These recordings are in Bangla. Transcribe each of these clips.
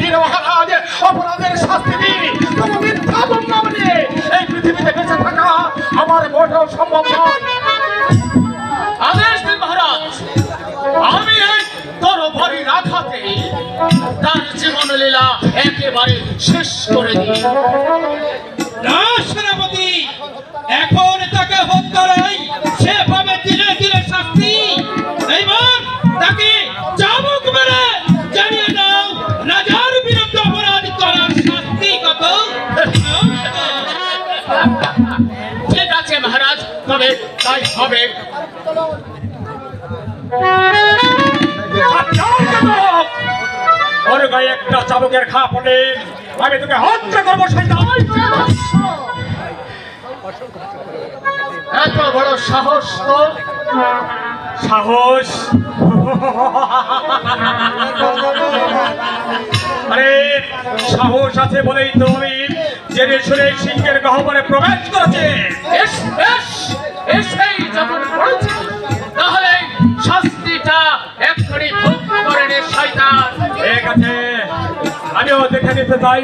বীর মহারাজ অপরাধের শাস্তি দিন। কোনো মিথ্যা বদনাম নিয়ে এই পৃথিবীতে বেঁচে থাকা আমার মোটেও সম্ভব নয়। আদেশ দিন মহারাজ, আমি এই তরবারি রাখাতে তার জীবনলীলা একেবারে শেষ করে দিই। না সেনাপতি, এখন তাকে হত্যা নাই, সে পাবে দিলে দিলে শাস্তি। এইবার তাকে চাবুক মেরে জানিয়ে দাও রাজার বিরুদ্ধে অপরাধ করার শাস্তি কত। ঠিক আছে মহারাজ, তবে তাই হবে। ওর গায়ে একটা চাবুকের ঘা পড়ে আমি তোকে হত্যা করবো। এত বড় সাহস তোর? সাহস? আরে সাহস আছে বলেই তো আমি জেনে শুনে সিংহের গহ্বরে প্রবেশ করেছে। এসেই যখন পড়েছি তাহলে শাস্তিটা এক্ষুনি ভোগ করে নে শয়তান। ঠিক আছে, আমিও দেখে নিতে চাই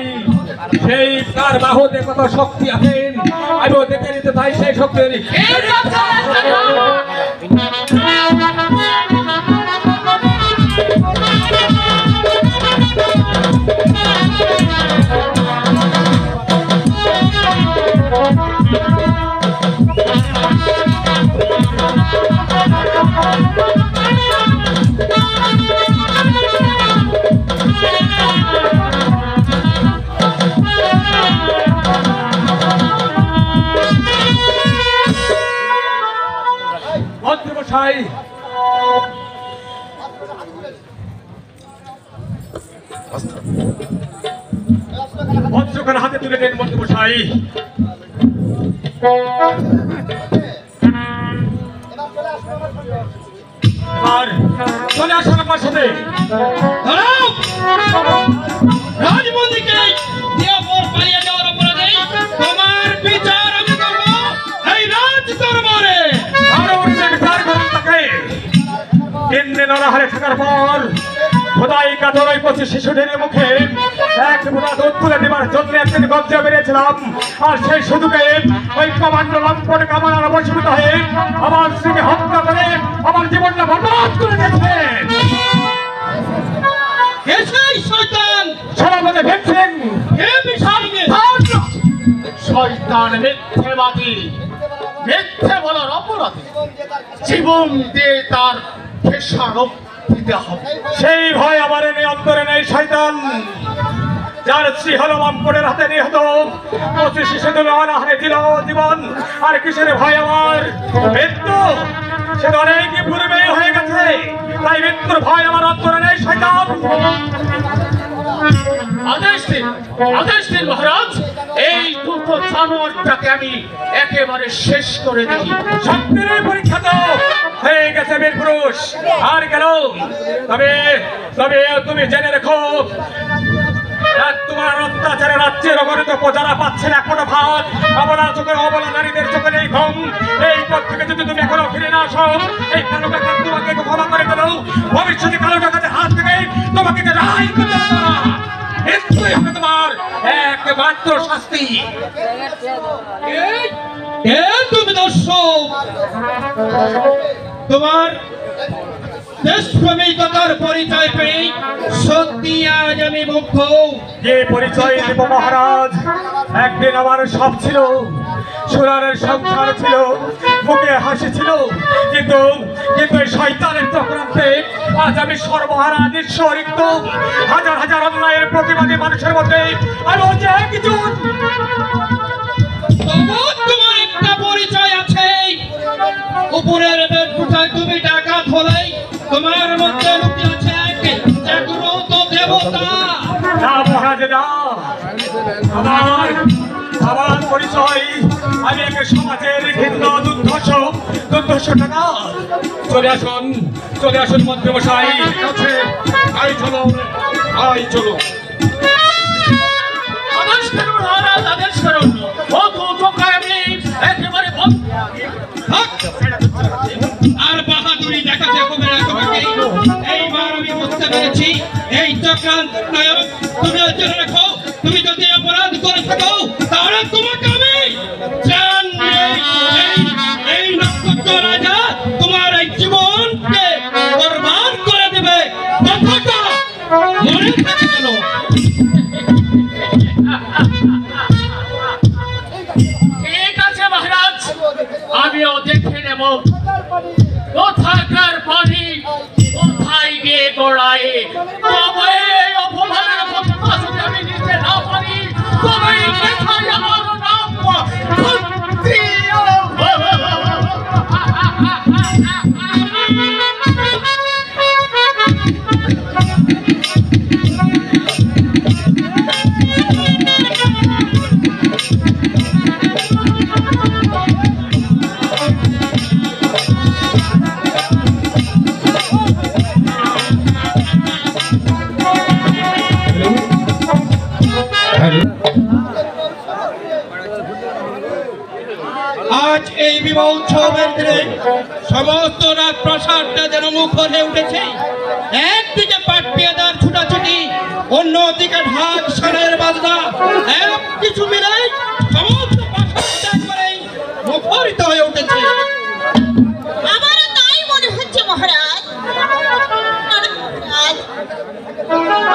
সেই তার বাহুতে কত শক্তি আছেন। আমিও দেখে নিতে চাই সেই শক্তি। মন্ত্রমশাই, অস্ত্রখানা হাতে তুলে নেন মন্ত্রমশাই। আর চলে আসুন আমার সাথে। রাজবন্দীকে পালিয়ে যাওয়ার অপরাধে তোমার বিচার আমি করবো এই রাজ দরবারে। নরহারে থাকার পর খোদাই কাতর ওই 25 শিশুদের মুখে এক বুড়া দুধ তুলে দেবার জন্য একদিন গজ্জা বেরিয়েছিলাম। আর সেই সুযোগে ওই কমান্ডো লম্পট কামানার বশীভূত হয়ে আমার স্ত্রীকে হত্যা করে আমার জীবনটা বরবাদ করে দিয়েছে। শয়তান সবার মধ্যে ভেবছেন শয়তান মিথ্যেবাদী, মিথ্যে বলার অপরাধী জীবন দিয়ে তার খেসারত দিতে হবে। সেই ভয় আমার নেই, অন্তরে নেই শয়তান। যার স্ত্রী হলো লম্পটের হাতে নিহত, 25 শিশুদের অনাহারে দিল জীবন। আর কিসের ভয় আমার? মৃত্যু সে তো অনেকই পূর্বে হয়ে গেছে, তাই মৃত্যুর ভয় আমার অন্তরে নেই শয়তান। আদেশ দিন মহারাজ, এই দুটো জানোয়ারটাকে আমি একেবারে শেষ করে দিই। শক্তির পরীক্ষা তো হয়ে গেছে বীর পুরুষ, আর গেল। তবে তবে তুমি জেনে রেখো, তোমার অত্যাচারে রাজ্যের অগণিত প্রজারা পাচ্ছে না এখনো ভাত। অবলা চোখে অবলা নারীদের চোখে নেই ঘুম। এই পথ থেকে যদি তুমি এখনো ফিরে না আসো, এই কালো টাকা তোমাকে ক্ষমা করে দেবো। ভবিষ্যতে কালো টাকাতে হাত থেকে তোমাকে রায় করতে হবে না। এটাই হবে তোমার একমাত্র শাস্তি। তুমি দর্শক, তোমার দেশপ্রেমিকতার পরিচয় পেয়ে সত্যি আজ আমি মুগ্ধ। যে পরিচয় দেব মহারাজ, একদিন আমার সব ছিল, সোনারের সংসার ছিল, মুখে হাসি ছিল, কিন্তু কিন্তু এই শয়তানের চক্রান্তে আজ আমি সর্বহারা নিঃস্ব রিক্ত। হাজার হাজার অন্যায়ের প্রতিবাদী মানুষের মধ্যে আমি হচ্ছে কিছু। তোমার একটা পরিচয় আছে, উপরের বেডরুমটায় তুমি ডাকাত হলেই তোমার মধ্যে লুকিয়ে আছে এক জাগ্রত দেবতা। না মহারাজ, না, আমার পরিচয় আমি এক সমাজের ঘৃণ্য দুর্ধর্ষ টাকা। চলে আসুন মন্ত্রমশাই। আই চলো, আই চলো। আদেশ করুন। একেবারে আর বাহাদুরি দেখাতে হবে না তোমাকে। এইবার আমি বুঝতে পেরেছি এই চক্রান্ত নায়ক তুমি জন্য। ঠিক আছে মহারাজ, আমিও দেখে নেব কোথাকার পানি কোথায় গিয়ে গড়ায়। তবে এই অপমানের কথা যদি আমি নিতে না পারি, তবে এই লেখায় আমার নাম ক্ষত্রিয়। আজ এই বিবাহ উৎসবের দিনে সমস্ত রাজপ্রাসাদটা যেন মুখর হয়ে উঠেছে। একদিকে পাট পেয়াদার ছুটাছুটি, অন্যদিকে ঢাক সানের বাজনা, এক কিছু মিলে সমস্ত প্রাসাদটা একবারেই মুখরিত হয়ে উঠেছে। আমারও তাই মনে হচ্ছে মহারাজ। মহারাজ,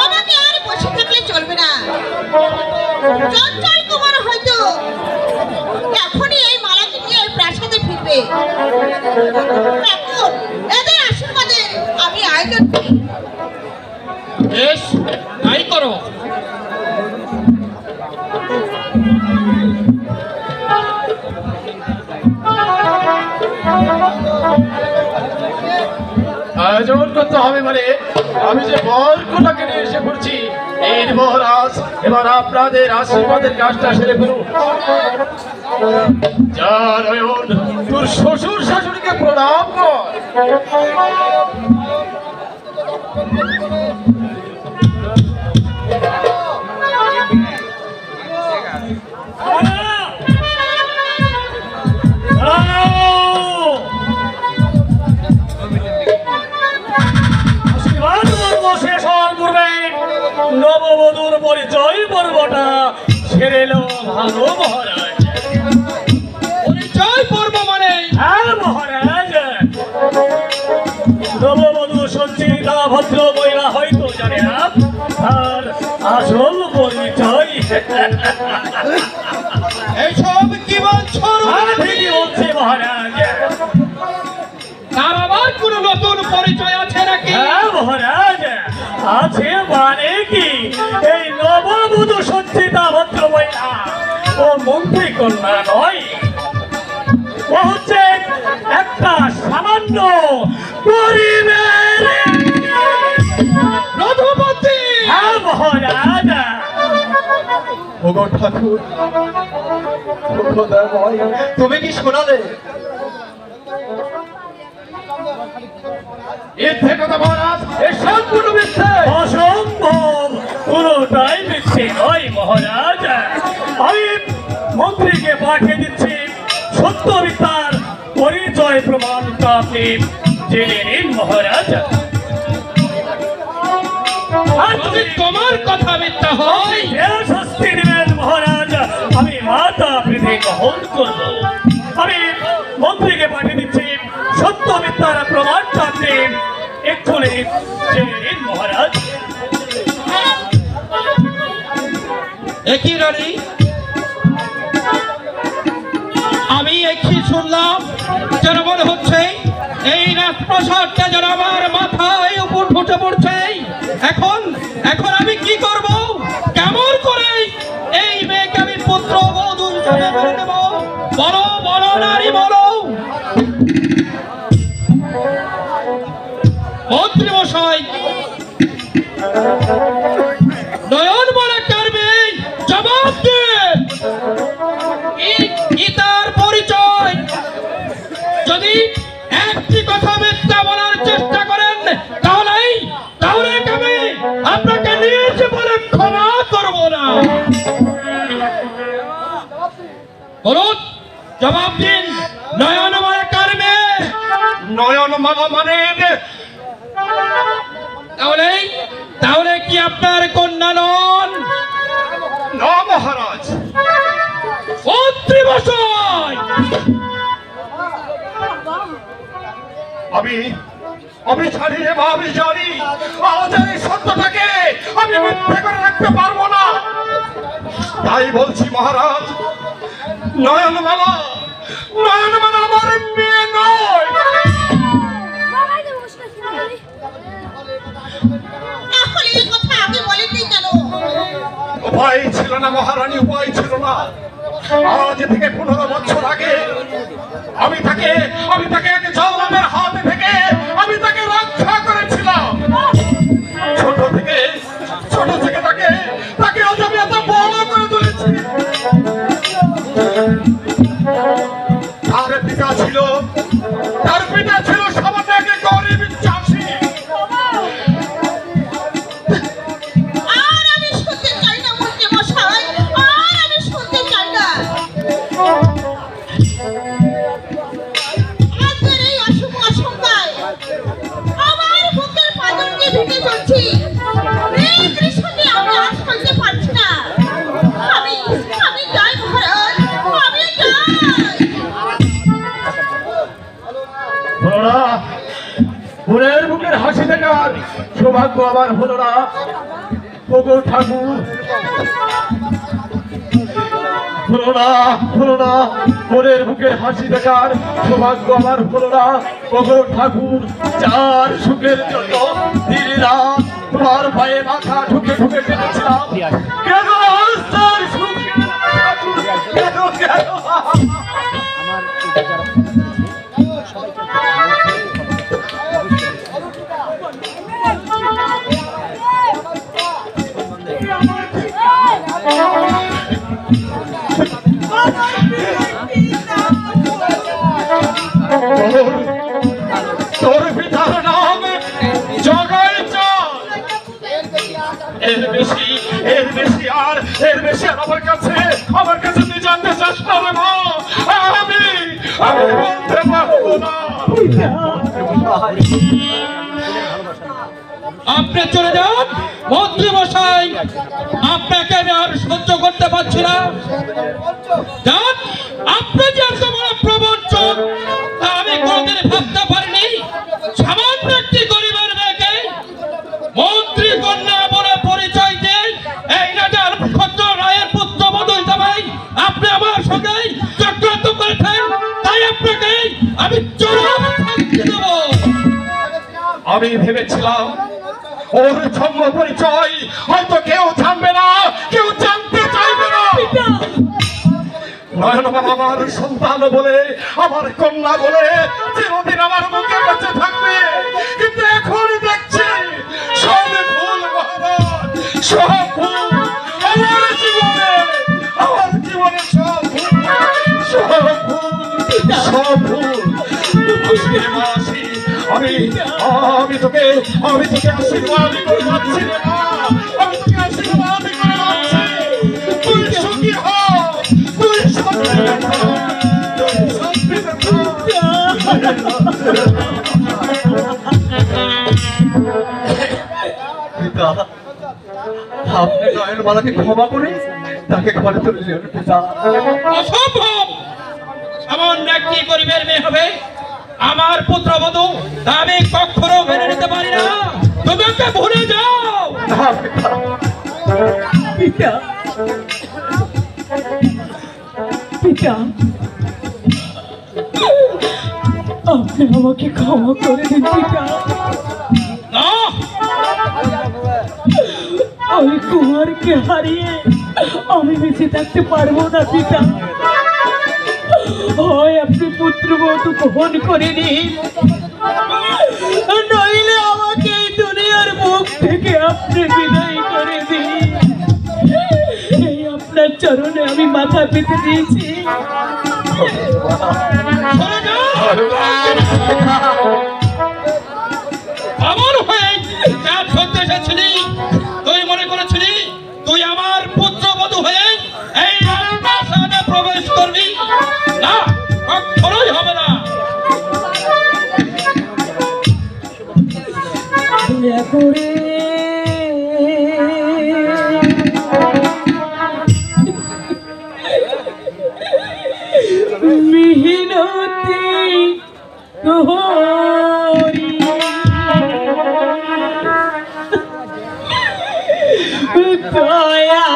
আমাকে আর বসে থাকলে চলবে না। চঞ্চল কুমার হয়তো এখনই এই মালাকে নিয়ে প্রাসাদে ফিরবে। এখন এদের আশীর্বাদে আমি আয়োজন করি। বেশ, তাই করো। আয়োজন করতে হবে মানে আমি যে বরগুলোকে নিয়ে এসে পড়ছি। এই মহারাজ, এবার আপনাদের আশীর্বাদের কাজটা সেরে ফেলুন। যা নয়ন, তোর শ্বশুর শাশুড়িকে প্রণাম কর। নববধূর পরিচয় পর্বটা সেরে এলো ভালো মহারাজ। পরিচয় পর্ব মানে? হ্যাঁ মহারাজ, নববধূ সঞ্চিতা ভদ্র মহিলা হয়তো জানে না আর আসল পরিচয়। এইসব কি বলছো? ঠিকই বলছে মহারাজ। তার আবার কোনো নতুন পরিচয় আছে নাকি? হ্যাঁ মহারাজ, আছে মানে কি, এই নববধূ সজ্জিতা ভদ্র মহিলা ও মন্ত্রী কন্যা নয়, ও হচ্ছে একটা সামান্য গরিবের রঘুপতি। হ্যাঁ মহারাজ। ওগো ঠাকুর, ও খোদাময়, তুমি কি শোনালে? মিথ্যে কথা মহারাজ, এ সম্পূর্ণ মিথ্যে। অসম্ভব, কোনটাই মিথ্যে নয় মহারাজ। আমি মন্ত্রীকে পাঠিয়ে দিচ্ছি, সত্য মিথ্যার পরিচয় প্রমাণটা আপনি জেনে নিন মহারাজ। আর যদি তোমার কথা মিথ্যা হয়, এর শাস্তি দিবেন মহারাজ। আমি মাতা প্রীতি গ্রহণ করব। আমি মন্ত্রীকে পাঠিয়ে দিচ্ছি, সত্য মিথ্যার প্রমাণটা আপনি এক্ষুনি জেনে নিন মহারাজ। একই রানী, আমি একই শুনলাম, যেন মনে হচ্ছে এই রাজপ্রাসাদটা যেন আমার মাথায় উপর ফুটে পড়ছে। এখন এখন আমি কি করব? কেমন করে এই মেয়েকে আমি পুত্র বধূ হিসেবে মেনে নেব? বলো বলো নারী বলো। মন্ত্রী মশাই, নয়ন বলে কারবে জবাব দেন। কি তার পরিচয়? যদি একটি কথা মিথ্যা বলার চেষ্টা করেন, তাহলে আমি আপনাকে নিয়েছি বলে ক্ষমা করব না। বলুন, জবাব দিন। নয়ন বলে কারবে? নয়ন মানে তাহলে তাহলে কি আপনার কন্যা নন? না মহারাজ। মন্ত্রী মশাই, আমি জানি রে মা, আমি জানি আজ এই সত্যটাকে আমি মিথ্যে করে রাখতে পারবো না। তাই বলছি মহারাজ, নয়নমালা আমার মেয়ে নয়। তাহলে এই কথা আগে বলেননি কেন? উপায় ছিল না মহারানী, উপায় ছিল না। আজ থেকে 15 বছর আগে আমি তাকে এক জালেমের হাত থেকে আমি তাকে রক্ষা করেছিলাম। ছোট থেকে তাকে আজ আমি এত বড় করে তুলেছি। তার পিতা ছিল সামান্য এক গরিব চাষি। আর আমি শুনতে চাই না মন্ত্রী মশাই, আর আমি শুনতে চাই না। আজকের এই অশুভ আশঙ্কায় আমার বুকের পাঁজরকে ভেঙে চলছি। এই দৃশ্যকে আমি আর সইতে পারছি না। আমি যাই মহারাজ, আমি যাই। ফুলের বুকের হাসি দেখার সৌভাগ্য আমার হলো না। ওগো ঠাকুর, হলো না ফুলের বুকের হাসি দেখার সৌভাগ্য আমার হলো না। ওগো ঠাকুর, যার সুখের জন্য দিন রাত তোমার পায়ে মাথা ঠুকে ফেলেছিলাম, কেন তার সুখের কেন তোর পিতার নাম জগাই চাঁদ। এর বেশি আর আমার কাছে তুই জানতে চাস না রে মা। আমি বলতে পারবো না। আপনি চলে যান মন্ত্রী মশাই, আপনাকে আমি আর সহ্য করতে পারছি না। যান, আপনি যে এত বড় প্রবঞ্চক তা আমি কোনোদিন ভাবতে পারিনি। সামান্য একটি গরিবের মেয়েকে মন্ত্রী কন্যা বলে পরিচয় দিয়ে এই রাজার ক্ষত্র রায়ের পুত্রবধূ হিসাবে আপনি আমার সঙ্গে চক্রান্ত করেছেন। তাই আপনাকে আমি চরম শাস্তি দেব। আমি ভেবেছিলাম ওর জন্ম পরিচয় হয়তো কেউ জানবে না, কেউ জানতে চাইবে না। নয়নমালা আমার সন্তান বলে, আমার কন্যা বলে চিরদিন আমার মুখে বেঁচে থাকবে। কিন্তু এখন দেখছি সব ভুল মহারাজ, সব ভুল। আমার জীবনে সব ভুল। মাসি, আমি তোকে আশীর্বাদ করে যাচ্ছি রে মা। আমি তোকে আশীর্বাদ করে যাচ্ছি। তুই সুখী হ, তুই শান্তিতে থাক। পিতা, আপনি নয়নমালাকে ক্ষমা করে তাকে ঘরে তুলে নিন পিতা। অসম্ভব! সামান্য একটি গরিবের মেয়ে হবে আমার পুত্রবধূ, তা আমি কখনো মেনে নিতে পারি না। তুমি ওকে ভুলে যাও। না পিতা, পিতা, পিতা, আপনি আমাকে ক্ষমা করে দিন পিতা। না, ওই কুমারকে হারিয়ে আমি বেঁচে থাকতে পারবো না পিতা। হয় আপনি পুত্রবধূ গ্রহণ করে নিন, নইলে আমাকে এই দুনিয়ার মুখ থেকে আপনি বিদায় করে দিন। এই আপনার চরণে আমি মাথা পেতে দিয়েছি। সরে যাও। আমার হয়ে কাজ করতে এসেছিলি, তুই মনে করেছিলি তুই আমার পুত্রবধূ হয়ে এই রাজপ্রাসাদে প্রবেশ করবি? না, কখনোই হবে না। দয়া করে মিহিনতি হরি দয়া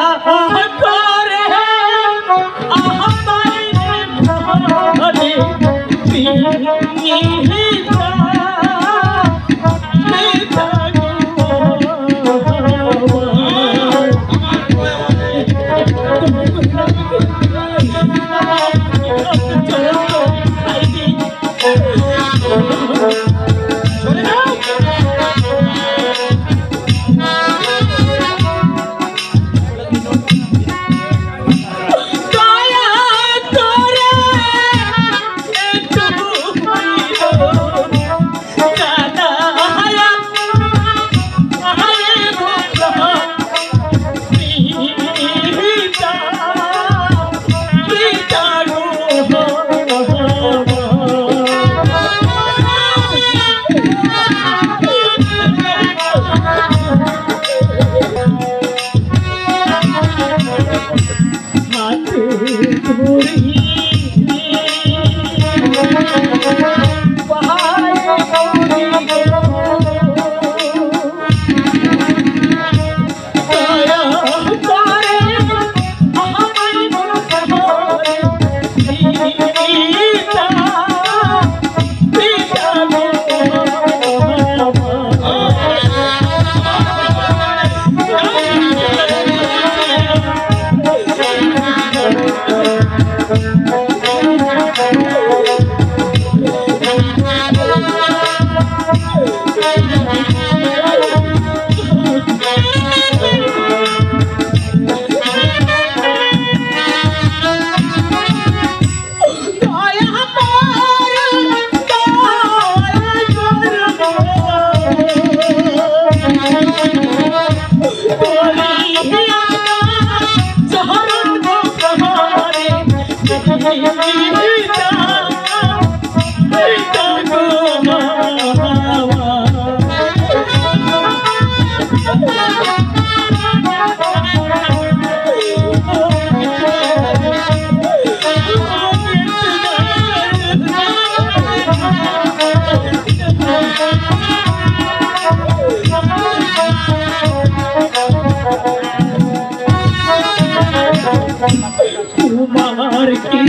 করে আমায় তোমার কি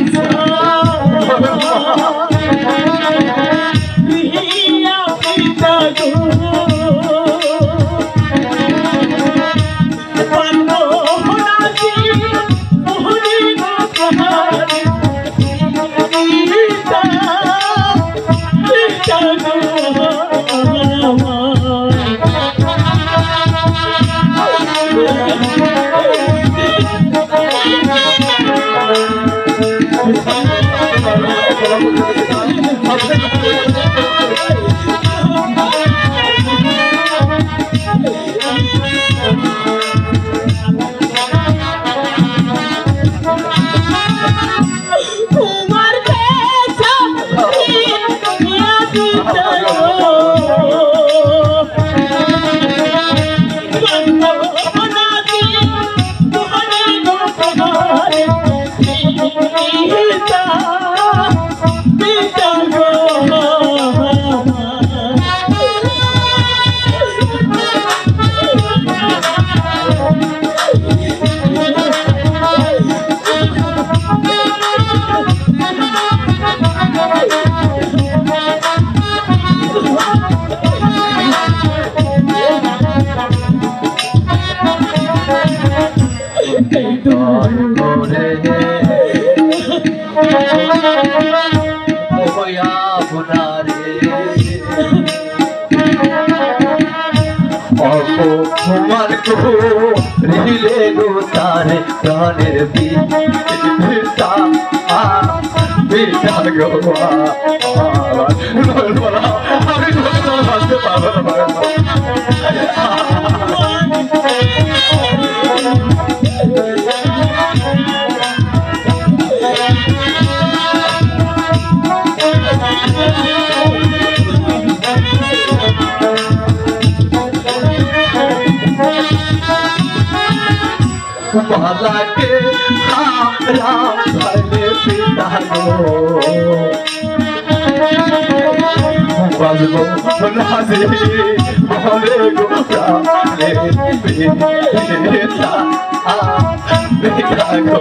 তোমার রিলে গো তার প্রাণের পিতা পিতা গো আমি ভাবতে পারবো না। माला के राम भले पिता गो বাজবো রাজে বলে গো প্রাণে বেতা বেতা গো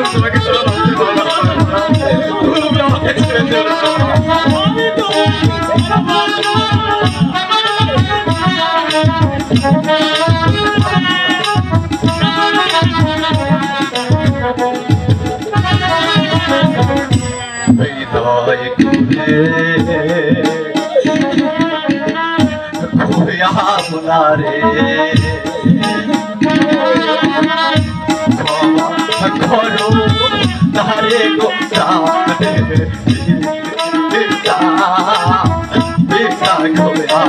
তোমাকে তো তুমি আমাকে ছেড়ে দেবে না। আমি তোমাকে হৃদয় খুলে আপনারে করো তারে গোটারে পিতা পিতা গোলা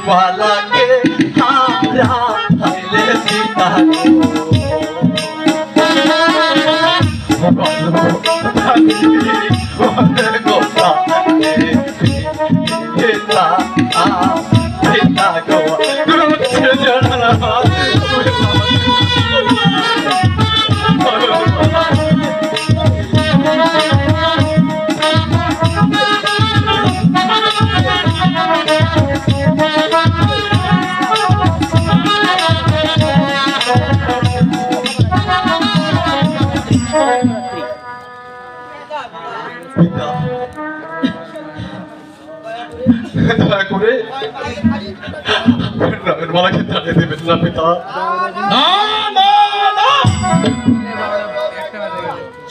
वालाके हारा हाइले सीता गोता पिता पिता गोवा দয়া করে মালাকে তাড়িয়ে দেবেন না পিতা। না না না,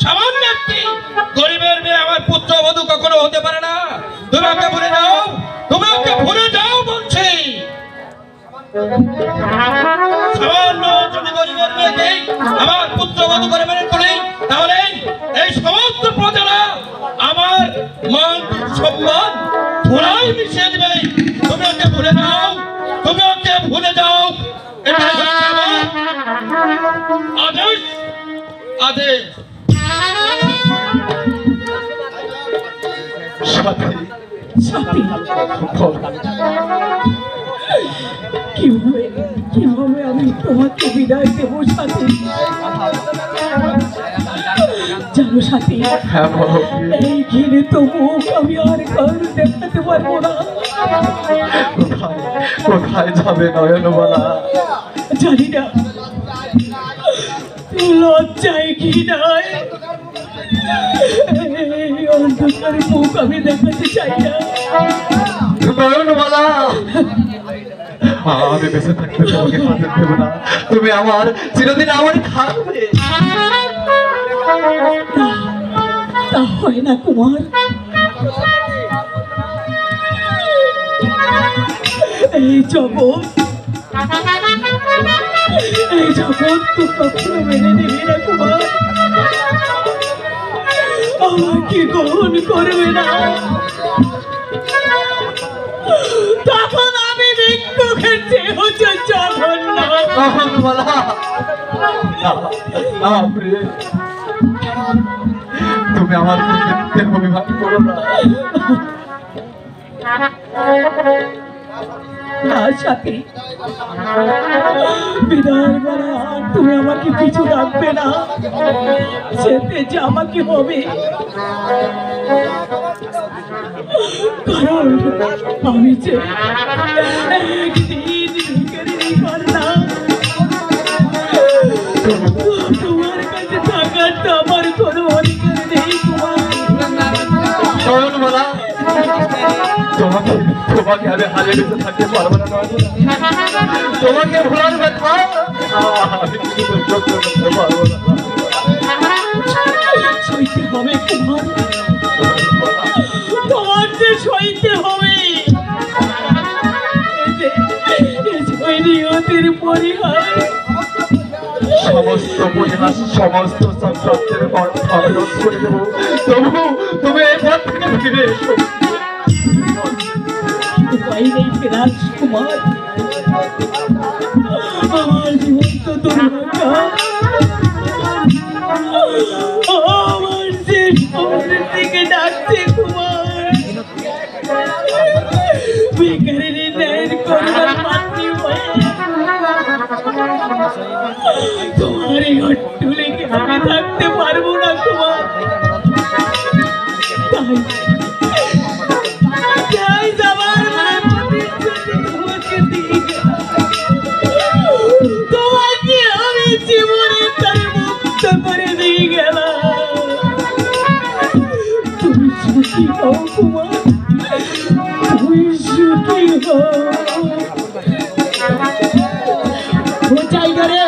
সামান্য একটি গরিবের মেয়ে আমার পুত্রবধূ কখনো হতে পারে না। তুমি ওকে ভুলে যাও, তুমি ওকে ভুলে যাও বলছি। সামান্য যদি গরিবের মেয়েকে আমার পুত্রবধূ করে মেনে করি, তাহলে এই সমস্ত প্রজারা আমার মান সম্মান ধুলায় মিশিয়ে দেবে। তুমি ওকে ভুলে যাও, তুমি ওকে ভুলে যাও, এটাই হচ্ছে আমার আদেশ আদেশ। সাথী সাথী কিভাবে কিভাবে আমি তোমাকে বিদায় দেবো সাথী? জানো সাথী, হ্যাঁ বলো এই ঘিরে তো মুখ আমি আর কারো দেখাতে পারবো না। কোথায় কোথায় যাবে নয়নবালা? জানি না, লজ্জায় কি নাই, এই অন্ধকার মুখ আমি দেখাতে চাই না। নয়নবালা আমি বেঁচে থাকতে তোমাকে হাতে দেব না, তুমি আমার চিরদিন আমার থাকবে। তা হয় না কুমার, এই জগৎ তো কখনো মেনে নেবে না কুমার, আমাকে গ্রহণ করবে না। তখন আমি ভিক্ষু খেতে হচ্ছে জঘন্য। নয়নবালা না প্রিয়, তুমি আমার প্রতি অভিমান করো না। না সাথী, বিদায়ের বেলা আর তুমি আমাকে কিছু রাখবে না, যেতে যে আমাকে হবে। কারণ আমি যে একদিন ভিখারিনী করলাম, তোমার কাছে থাকার তো আমার কোনো অধিকার নেই কুমার। নয়নবালা তোমাকে তোমাকে আমি হারিয়ে বেঁচে থাকতে পারবো না নয়নবালা। তোমাকে ভোলার ব্যথা আমি কিছু সহ্য করতে পারবো না। সইতে হবে কুমার, তোমার যে সইতে হবে। নিয়তির পরিহার, সমস্ত পরিহাস সমস্ত সম্পদের খরচ করে দেবো, তবু তুমি এই পথ থেকে ফিরে এসো। উপায় নেই ফেরাজ কুমার, আমার জীবন তো দুর্ভাগ্য। আমার যে সমুদ্রের দিকে ডাকছে কুমার, বেকারের ন্যায়ের করবার পাত্রী হয়ে তোমার এই হট্টুলিকে আমি থাকতে পারবো না কুমার। তাই যাবার তোমাকে দিয়ে তোমাকে আমি জীবনে তার মুক্ত করে দিয়ে গেলাম। তুমি সুখী হও কুমার, তুমি সুখী হও। ও জায়গারে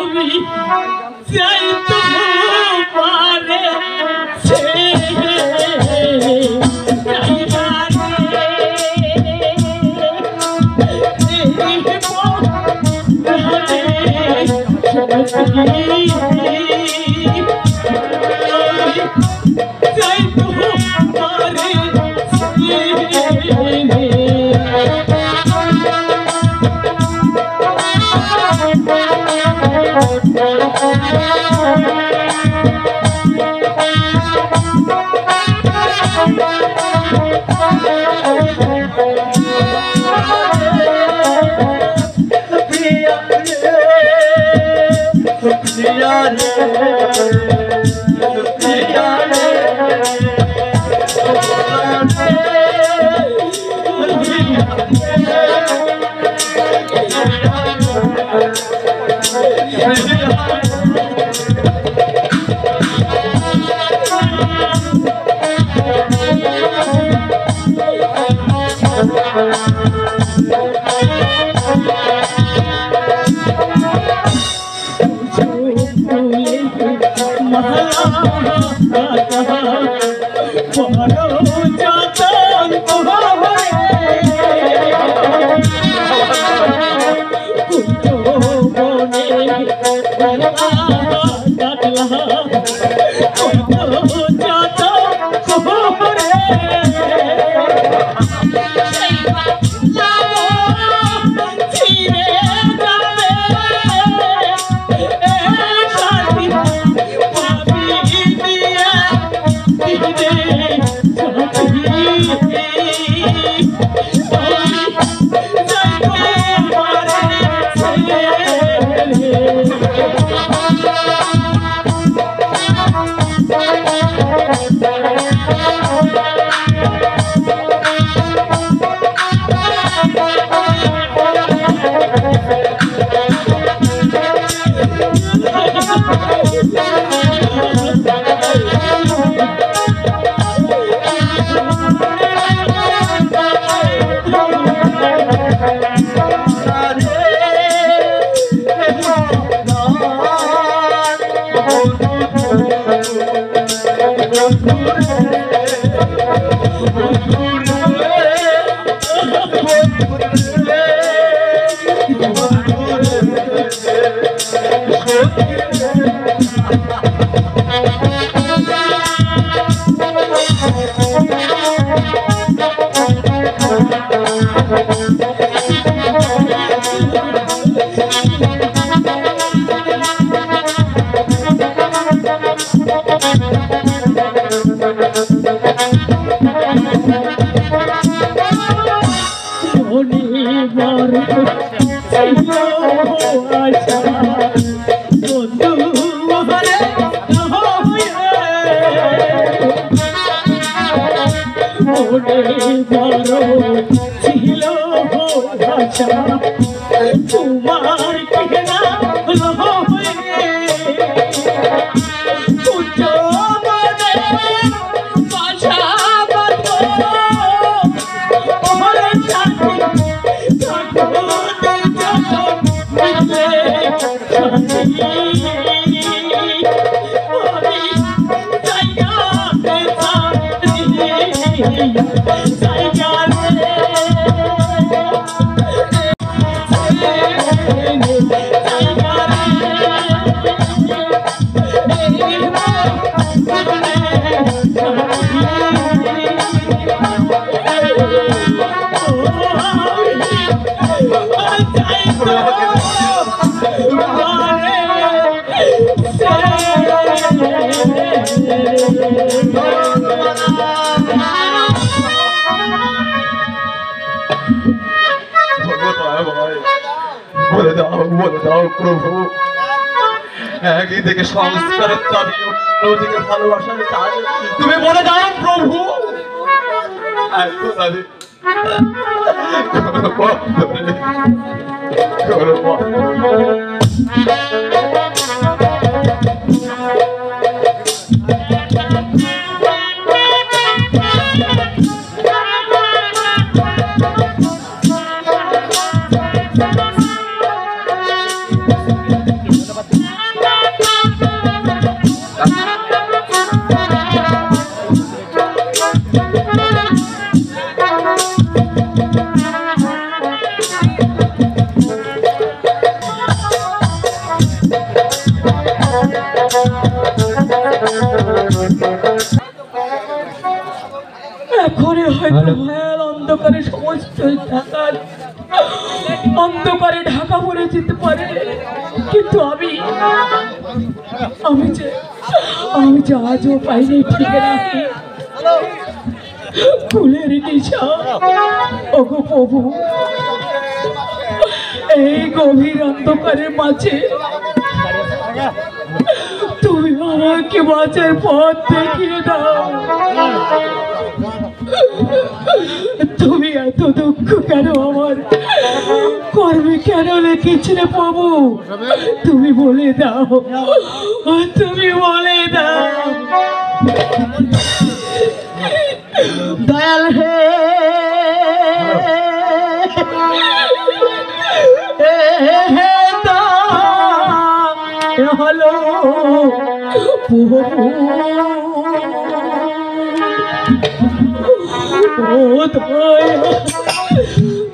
আমি চাই তো পারে তোমার ঠিকানা বলে দাও প্রভু, একই থেকে সংস্কারের দাবি, অন্যদিকে ভালোবাসার টান। তুমি বলে দাও প্রভু, এখনই হয়তো ভয়াল অন্ধকারে সমস্ত ঢাকার অন্ধকারে ঢাকা পড়ে যেতে পারে, কিন্তু আমি যে আজও পাইনি ঠিকানা ফুলের নিশা। ওগো প্রভু, এই গভীর অন্ধকারের মাঝে তুমি আমাকে বাঁচার পথ দেখিয়ে দাও। তুমি এত দুঃখ কেন আমার কর্মে কেন লিখেছিলে প্রভু? তুমি বলে দাও, তুমি বলে দাও। দয়াল হে হলো প্রভু,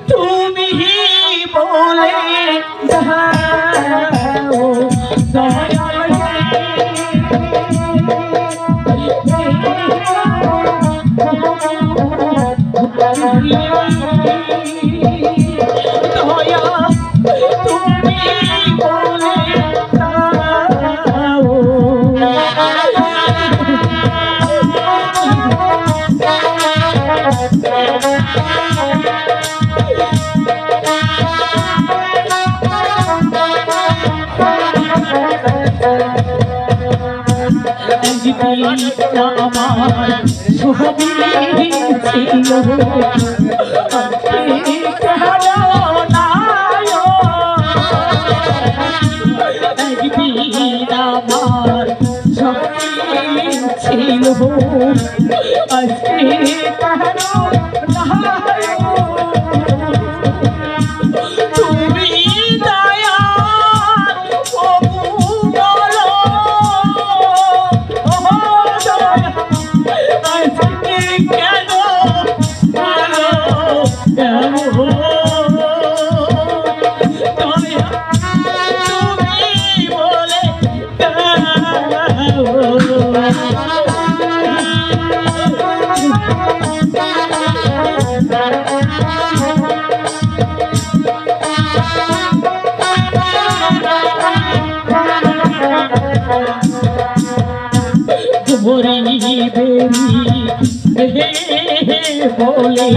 তুমি বলে দাও দয়াল দয়া, তুমি বলে দাও। আমার সবই ছিল একদিন আমার সবই ছিল, আজকে তুমি দয়া কেন বলে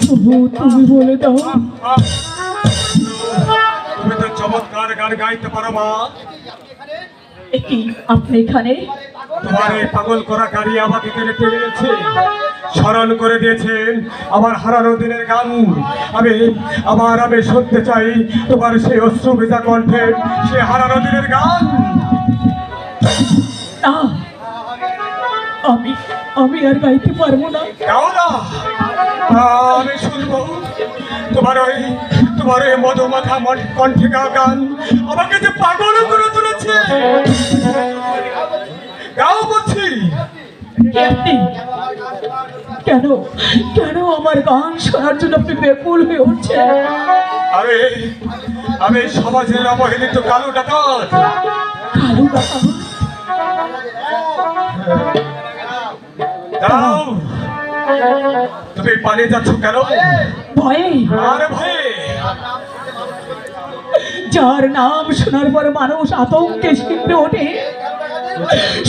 তবু তুমি বলে দাও, তুমি তো চমৎকার গান গাইতে পারো মা। কি আপনি এখানে? তোমার এই পাগল করা গাড়ি আমাকে টেনে টেনেছে, স্মরণ করে দিয়েছেন আমার হারানো দিনের গান। আমি শুনতে চাই তোমার সেই অশ্রু ভেজা কণ্ঠে সে হারানো দিনের গান। না, আমি আর গাইতে পারবো না। গাও না, আমি শুনবো তোমার ওই মধুমাখা কণ্ঠে গাওয়া গান আমাকে যে পাগল করে তুলেছে। গাও বলছি। কে আপনি? কেন কেন আমার গান শোনার জন্য আপনি বেকুল হয়ে উঠছেন? আমি সমাজের অবহেলিত কালো ডাকাত। কালো ডাকাত? দাঁড়াও, তুমি পালিয়ে যাচ্ছ কেন? ভয়ে। আরে ভয়ে? যার নাম শোনার পর মানুষ আতঙ্কে শিখতে ওঠে,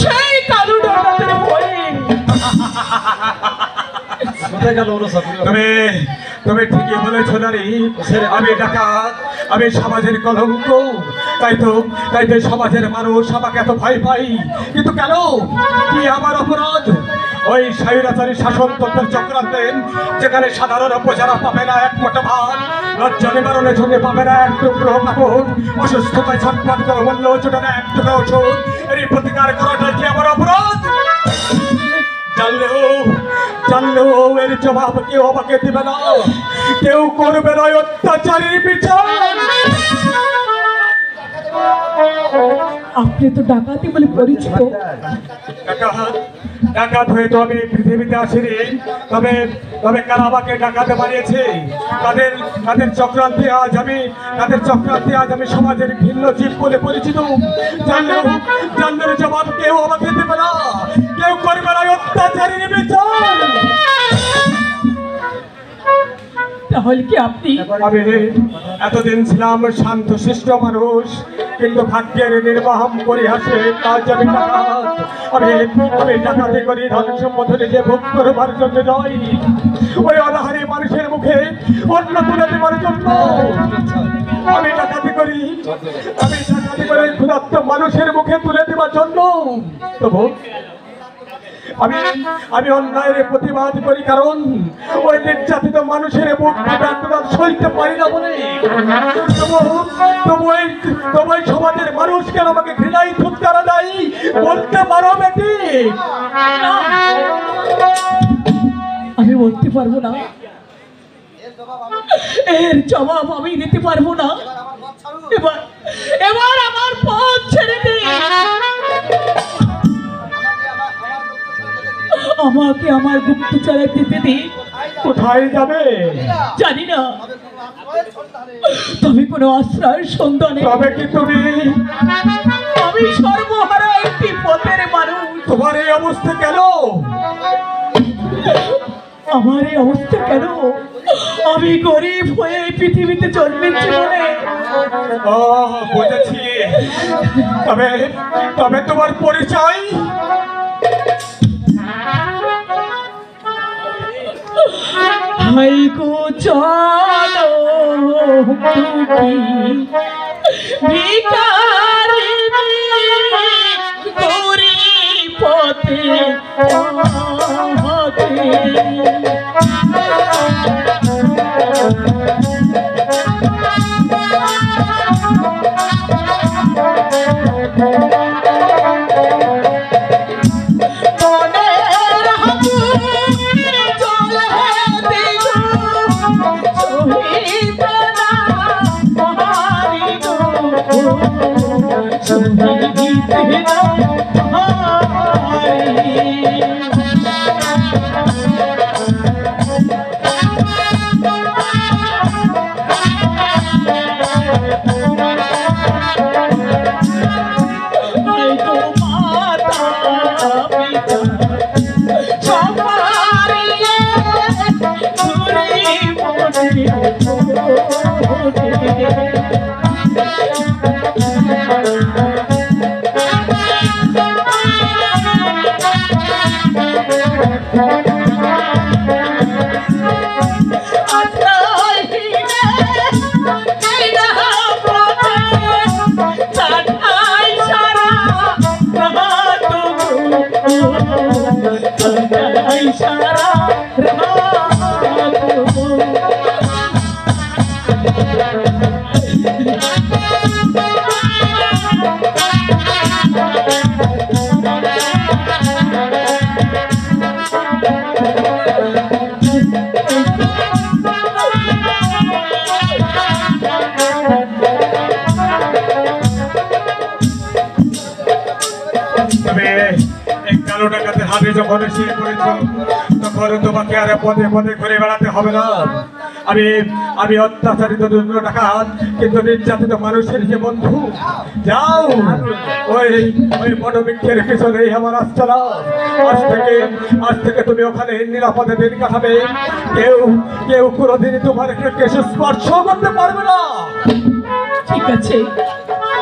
সেই কালো ডাকাতের ভয়ে। তুমি ঠিকই বলেছ নারী, আমি ডাকাত, আমি সমাজের কলঙ্ক। তাই তো সমাজের মানুষ আমাকে এত ভয় পাই। কিন্তু কেন? কি আমার অপরাধ? ওই স্বৈরাচারী শাসনতন্ত্রের চক্রান্তে যেখানে সাধারণ প্রজারা পাবে না এক মোটা ভাত, লজ্জা নিবারণের জন্য পাবে না এক টুকরো কাপড়, অসুস্থতায় ছটফট করে মূল্য জোটে না এক টুকরো ওষুধ, এর প্রতিকার করাটাই কি আমার অপরাধ? জানলেও এর জবাব কেউ আমাকে দেবে না, কেউ করবে না অত্যাচারীর বিচার। আপনি তো ডাকাতি বলে পরিচিত। ডাকাত হয়ে তো আমি পৃথিবীতে আসিনি, তবে কারা আমাকে ডাকাতে বানিয়েছে? তাদের চক্রান্তে আজ আমি সমাজের ভিন্ন জীব বলে পরিচিত। জানলেও জবাব কেউ আমাকে দেবে না, কেউ করবে না অত্যাচারীর বিচার। তাহলে কি আপনি? আমি এতদিন ছিলাম শান্ত শিষ্ট মানুষ, কিন্তু ভাগ্যের নির্বাহম পরিহাসে কাজ আমি ডাকাত। আমি ডাকাতি করি ধন সম্পদ নিজে ভোগ করবার জন্য নয়, ওই অনাহারী মানুষের মুখে অন্ন তুলে দেবার জন্য। আমি ডাকাতি করি ক্ষুধার্ত মানুষের মুখে তুলে দেবার জন্য। তবু আমি অন্যায়ের প্রতিবাদ করি, কারণ ওই নির্যাতিত মানুষের মুখ সইতে পারি না বলে। তবু সমাজের মানুষ কেন আমাকে ঘৃণাই ঠুৎকারা দেয় বলতে পারো বেটি? আমি বলতে পারবো না, এর জবাব আমি দিতে পারবো না। এবার আমার পথ ছেড়ে দিন, আমাকে আমার গুপ্তচরে দিতে দিন। কোথায় যাবে জানি না, তবে কোনো আশ্রয়ের সন্ধানে। তবে কি তুমি? আমি সর্বহারা একটি পথের মানুষ। তোমার এই অবস্থা কেন? আমার এই অবস্থা কেন? আমি গরিব হয়ে এই পৃথিবীতে জন্মেছি বলে। বুঝেছি। তবে তোমার পরিচয়? হাই গো চলো ভিখারিণী গরিব পথে ডাকাতের হাতে যখন এসে পড়েছ তখন তোমাকে আর পদে পদে ঘুরে বেড়াতে হবে না। আমি অত্যাচারিত দুর্গ ডাকাত, কিন্তু নির্যাতিত মানুষের যে বন্ধু। যাও ওই বটবৃক্ষের পিছনে আমার আশ্চর্য। আজ থেকে তুমি ওখানে নিরাপদে দিন কাটাবে। কেউ কোনোদিনই তোমার কেশ স্পর্শ করতে পারবে না। ঠিক আছে,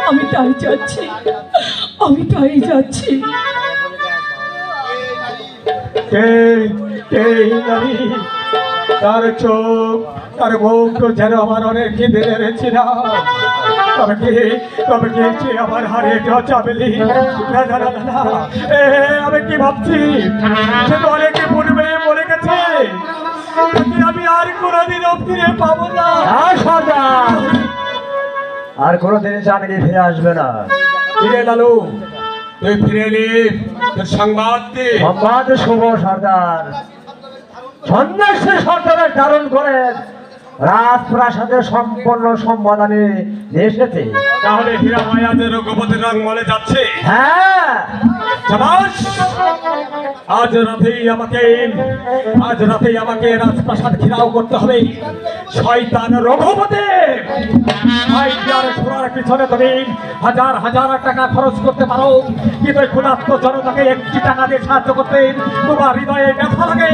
আমি তাই যাচ্ছি। তার চোখ তার মুখ যেন আমার অনেক দিনের ছিল। তবে কি আমার হারিয়ে যাওয়া চাবেলি? আমি কি ভাবছি সে তো অনেকে পূর্বে বলে গেছে আমি আর কোনোদিন ফিরে পাবো না। আর কোনোদিন জানকি ফিরে আসবে না। ফিরে লালু, তুই ফিরে এলি, তোর সংবাদ শুভ সর্দার। সন্ন্যাসী সর্দারের ধারণ করে রাজপ্রাসাদের সম্পূর্ণ সম্মানে এসেছে। তাহলে হীরা মায়াদের রঘুপতির রংমলে যাচ্ছে। হ্যাঁ, আজ রাতেই আমাকে রাজপ্রাসাদ ঘেরাও করতে হবে। শয়তান রঘুপতি, সোনার পিছনে তুমি হাজার হাজার টাকা খরচ করতে পারো, কিন্তু ক্ষুধার্ত জনতাকে একটি টাকা দিয়ে সাহায্য করতে তোমার হৃদয়ে ব্যথা লাগে।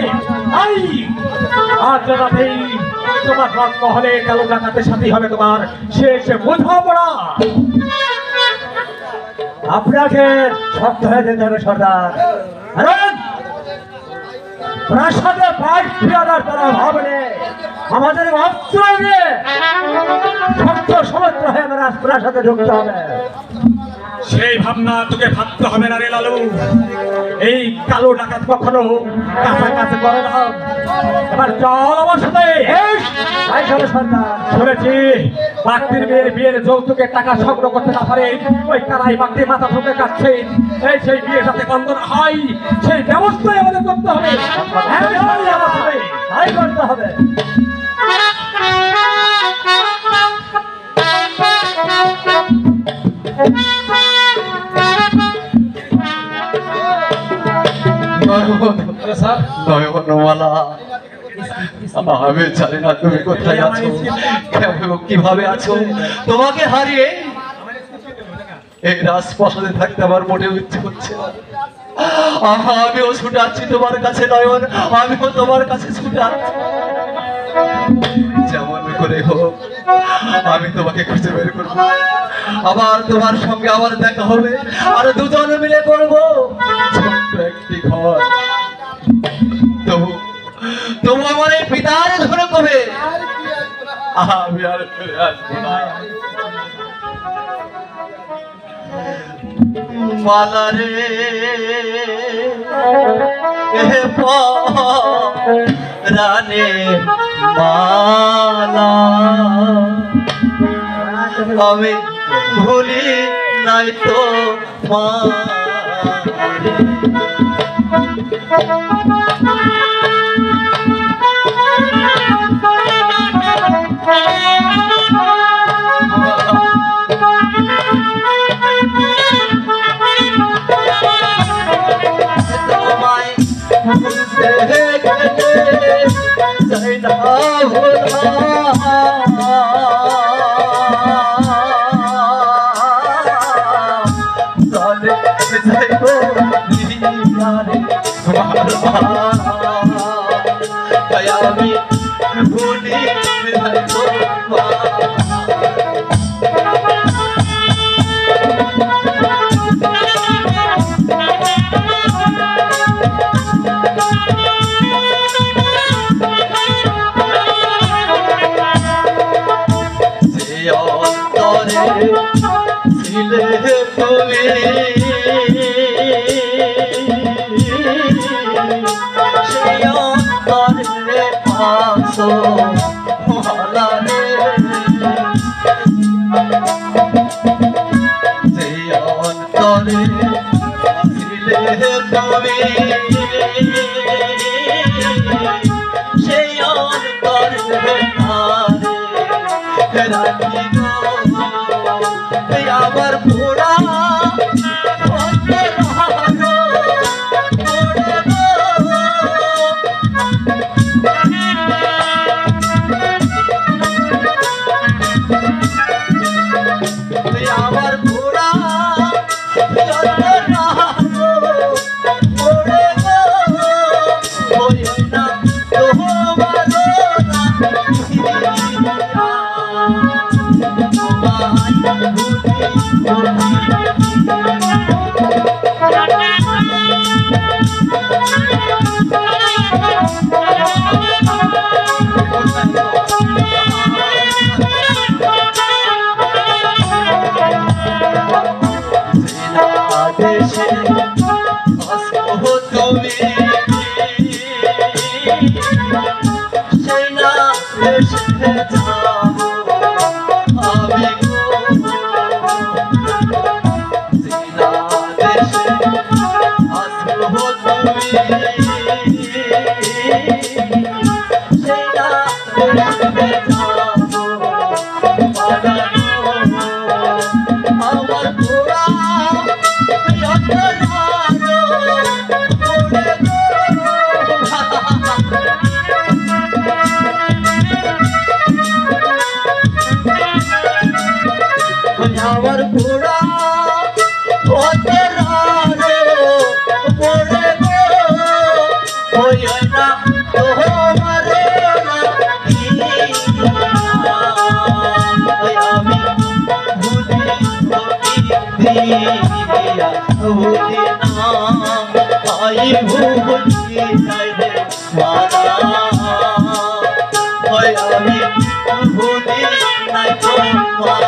আজ রাতেই তোমার রংমহলে কালো ডাকাতের সাথে হবে তোমার শেষ বোঝাপড়া। আপনাকে শক্ত হয়ে যেতে হবে সর্দার। প্রাসাদে পাঁচ ফিরানোর তারা ভাবলে আমাদের অস্ত্র নিয়ে শক্ত সমস্ত হয়ে আমরা প্রাসাদে ঢুকতে হবে। সেই ভাবনা তোকে ভাবতে হবে না রে লালু। এই কালো ডাকাত কখনো কাছাকাছি করে না। এবার চল আমার সাথে। শুনেছি বাক্তির মেয়ের বিয়ের যৌতুকের টাকা সংগ্রহ করতে না পারে ওই কারাই বাক্তি মাথা ঠুকে কাটছে। এই সেই বিয়ে যাতে বন্ধ না হয় সেই ব্যবস্থাই আমাদের করতে হবে। তাই করতে হবে। আমি জানি না তুমি কোথায় আছো, কিভাবে আছো। তোমাকে হারিয়ে এই রাজপ্রাসাদে থাকতে আমার মোটেও ইচ্ছে করছে না। আমিও ছুটে আসছি তোমার কাছে নয়ন, আমিও তোমার কাছে ছুটে আসছি। যেমন করে হোক আমি তোমাকে খুঁজে বের করবো, আবার তোমার সঙ্গে আবার দেখা হবে, আর দুজন মিলে করবো ছোট্ট একটি ঘর। তবু আমার এই পিতার ধরে কবে আমি আর ফিরে আসবো না। মালা রে রানে মালা, আমি ভুলি নাই তো মা। ছিলে তুমি সেই অন্তরে আছো ভালা রে সেই অন্তরে ছিলে তুমি সেই অন্তরে রাখি গো আমার পোড়া আমার পোড়া আমার ঘোড়া হতে রাজো পড়ে গো ওই না তোমার আমি ভুলি দিয়া ভুলি না আই ভুলি নাই রে মারা আমি ভুলি নাই তোমার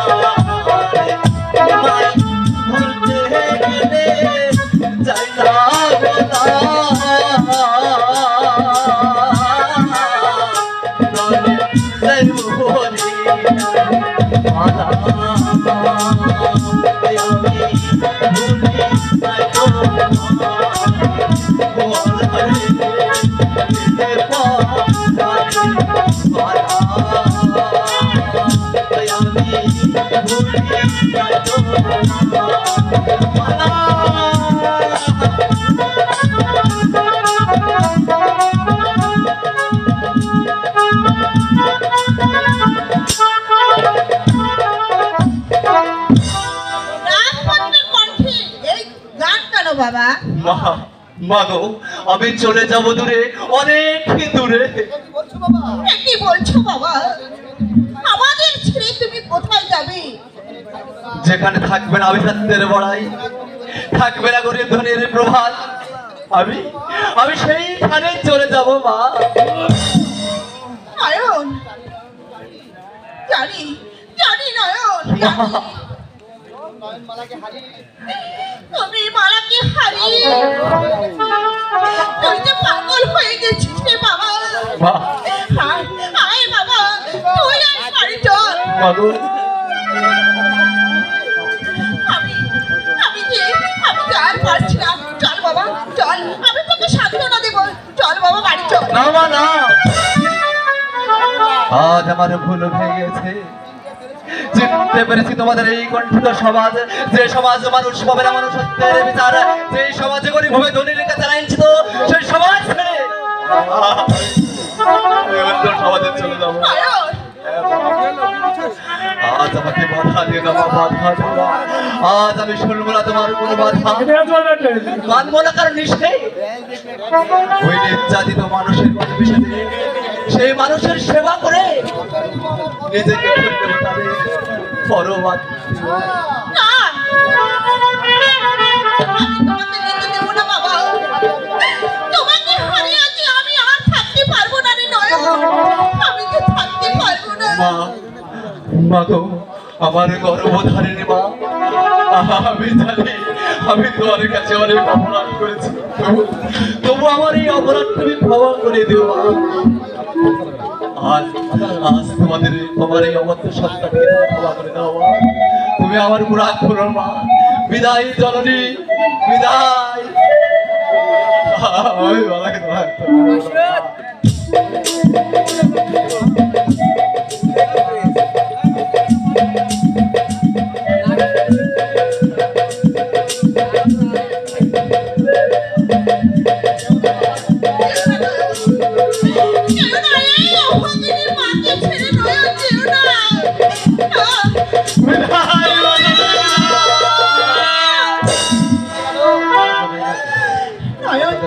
বাবা মা গো আমি চলে যাব দূরে অনেক দূরে কি বলছো বাবা আমাদের ছেড়ে তুমি কোথায় যাবে যেখানে থাকবে না অভিজাত্যের বড়াই থাকবে না গরিব ধনের প্রভাত আমি আমি সেইখানে চলে যাব মা নয়ন জানি জানি নয়ন জানি। তুমি মালাকে হারিয়ে তুই যে পাগল হয়ে গেছিস রে বাবা মা আয় বাবা তুই আর বাড়ি চল মা গো আমি আর পারছি না চল বাবা চল আমি তোকে সান্ত্বনা দেবো চল বাবা বাড়ি চল না মা না আজ আমার ভুল হয়ে গেছে জিততে পেরেছি তোমাদের এই কণ্ঠিত সমাজ যে সমাজ মানুষ পাবে না মানুষত্বের বিচার যে সমাজে গরিব হবে ধনীর কাছে লাইনছিত সেই সমাজ ছেড়ে আমি অন্য সমাজে চলে যাবো আজ আমাকে বাধা দিয়ে দেওয়া বাধা দেওয়া আজ আমি শুনবো না তোমার কোনো বাধা মানবো না কারণ নিশ্চয় ওই নির্যাতিত মানুষের কথা বিষয়ে সেই মানুষের সেবা করে নিজেকে পরবাদ না আমি তোমাকে যেতে দেবো না বাবা তোমাকে হারিয়ে আছি আমি আর থাকতে পারবো না রে নয়ন আমি তো থাকতে পারবো না মা মা গো আমার গর্ভধারিণী মা আমি জানি আমি তোমার কাছে অনেক অপরাধ করেছি, তবু আমার এই অপরাধ তুমি ক্ষমা করে দিও মা। আজ আজ তোমার এই অমর্ত্য সত্তাকে ক্ষমা করে দাও মা। তুমি আমার উপর রাগ করো মা। বিদায় জননী, বিদায়। আমি বালাকে তোমার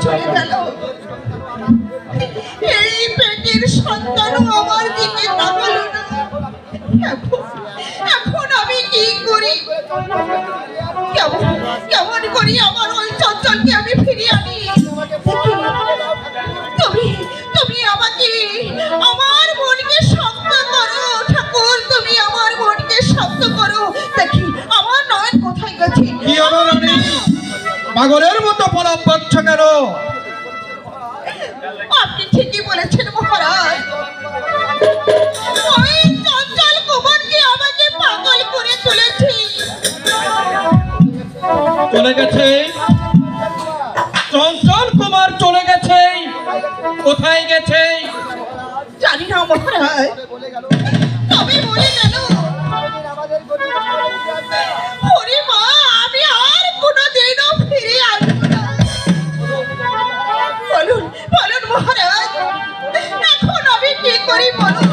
চলে গেল। এই পেটের সন্তানও আমার দিকে তাকালো না। এখন আমি কি করি? কেমন করি আমার ওই চঞ্চলকে আমি ফিরিয়ে আনি? তুমি আমাকে আমার মনকে শক্ত করো ঠাকুর, তুমি আমার মনকে শক্ত করো। দেখি আমার নয়ন কোথায় গেছে? কি হলো রানী, পাগলের মতো পলাপ করছ কেন? আপনি ঠিকই বলেছেন মহারাজ, ওই চঞ্চল কুমারকে আমাকে পাগল করে তুলেছে। চলে গেছে? চঞ্চল কুমার চলে গেছে? কোথায় গেছে? জানি না মহারাজ, তবে বলে গেল ওরে মা আমি আর কোনোদিনও ফিরে আসবো না। বলুন বলুন মহারাজ, এখন আমি কি করি বলুন?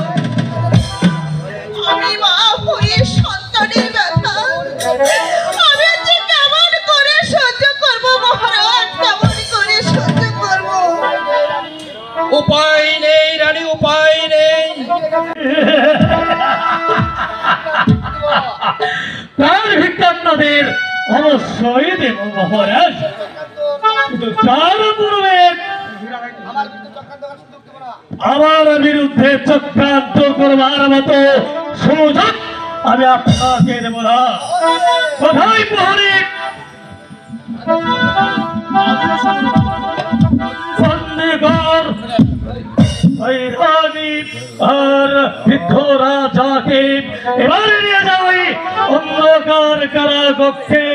আমি মা হয়ে সন্তানের ব্যথা আমি যে কেমন করে সহ্য করবো মহারাজ, কেমন করে সহ্য করবো? উপায় নেই রানী, উপায় নেই। তার ভিত্তি আপনাদের অবশ্যই দেব মহারাজ, কিন্তু তার পূর্বে আমার বিরুদ্ধে চক্রান্ত করবার মতো সুযোগ আমি আপনাকে দেব না। কোথায় প্রহরী? বন্দিগণ ওই রানী আর বৃদ্ধ রাজাকে এবারে নিয়ে যাই অন্ধকার কারাকক্ষে।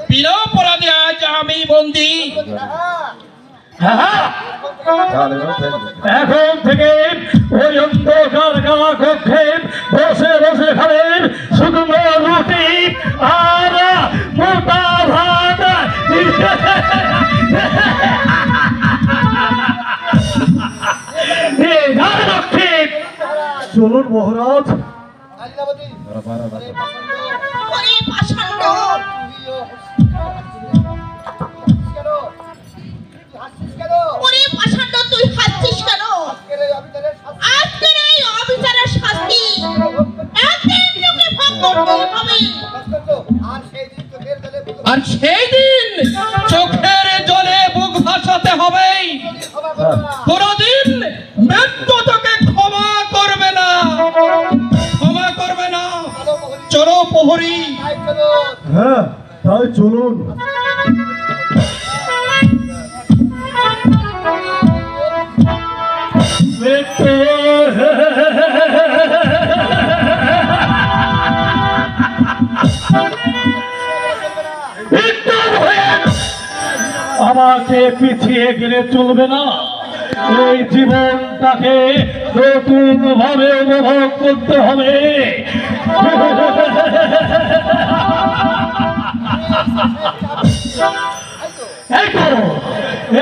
বিনা অপরাধে আজ আমি বন্দী। এখন থেকে ওই অন্ধকার কারাকক্ষে বসে বসে খাবেন শুকনো রুটি আর মোটা ভাত। চলুন মহারাজ। ওরে পাষণ্ড, ওরে পাষণ্ড তুই হাসছিস কেন? আজকের এই অবিচারের শাস্তি একদিন তোকে ভোগ করতেই হবে। আর সেই দিন চোখের জলে বুক ভাসাতে হবে। কোনদিন মৃত্যু তোকে ক্ষমা করবে না, ক্ষমা করবে না। চলো প্রহরী। হ্যাঁ তাই চলুন। আমাকে পিছিয়ে গেলে চলবে না, এই জীবনটাকে নতুন ভাবে উপভোগ করতে হবে।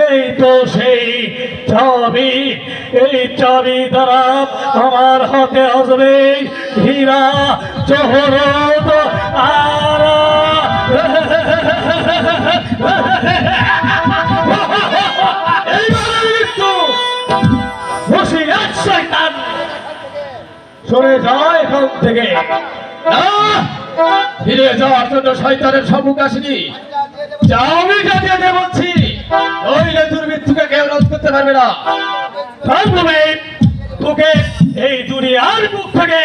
এই তো সেই চাবি, এই চাবি দ্বারা আমার হাতে আসবে হীরা জহরত আর সরে যায় এখান থেকে। ফিরে যাওয়ার জন্য শয়তানের সম্মুখ আসিনি। চাবি কাটিয়ে বলছি। নইলে দুর্বৃত্তকে কেউ রোধ করতে পারবে না। তারপরে তোকে এই দুনিয়ার মুখ থেকে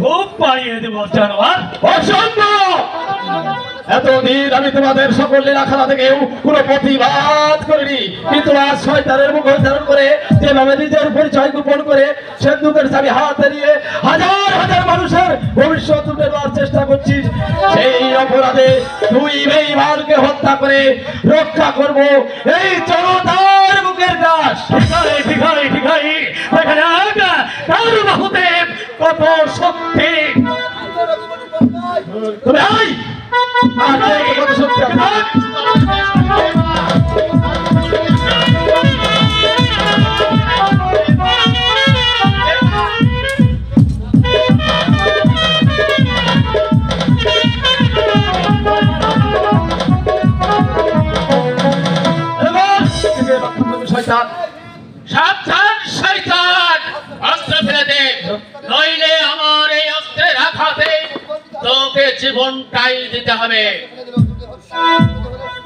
খুব পাইয়ে দেব জানোয়ার। অসম্ভব! এতদিন আমি তোমাদের সকল লীলাখানা থেকেও কোনো প্রতিবাদ করিনি, কিন্তু আজ শয়তানের মুখ ধারণ করে যেভাবে নিজের পরিচয় গোপন করে সিন্ধুকের চাবি হাতে নিয়ে হাজার হাজার মানুষের ভবিষ্যৎ তুলে দেওয়ার চেষ্টা করছিস, সেই অপরাধে তুই বেঈমানকে হত্যা করে রক্ষা করব এই জনতার বুকের দাস। ভিখারি ভিখারি ভিখারি দেখা যাক তার বাহুতে কত শক্তি। তবে আয়, আর দেখো কত শক্তি আছে। শয়তান, সাবধান শয়তান, অস্ত্র ফেলে দে, নইলে আমার এই অস্ত্রের আঘাতে তোকে জীবনটাই দিতে হবে।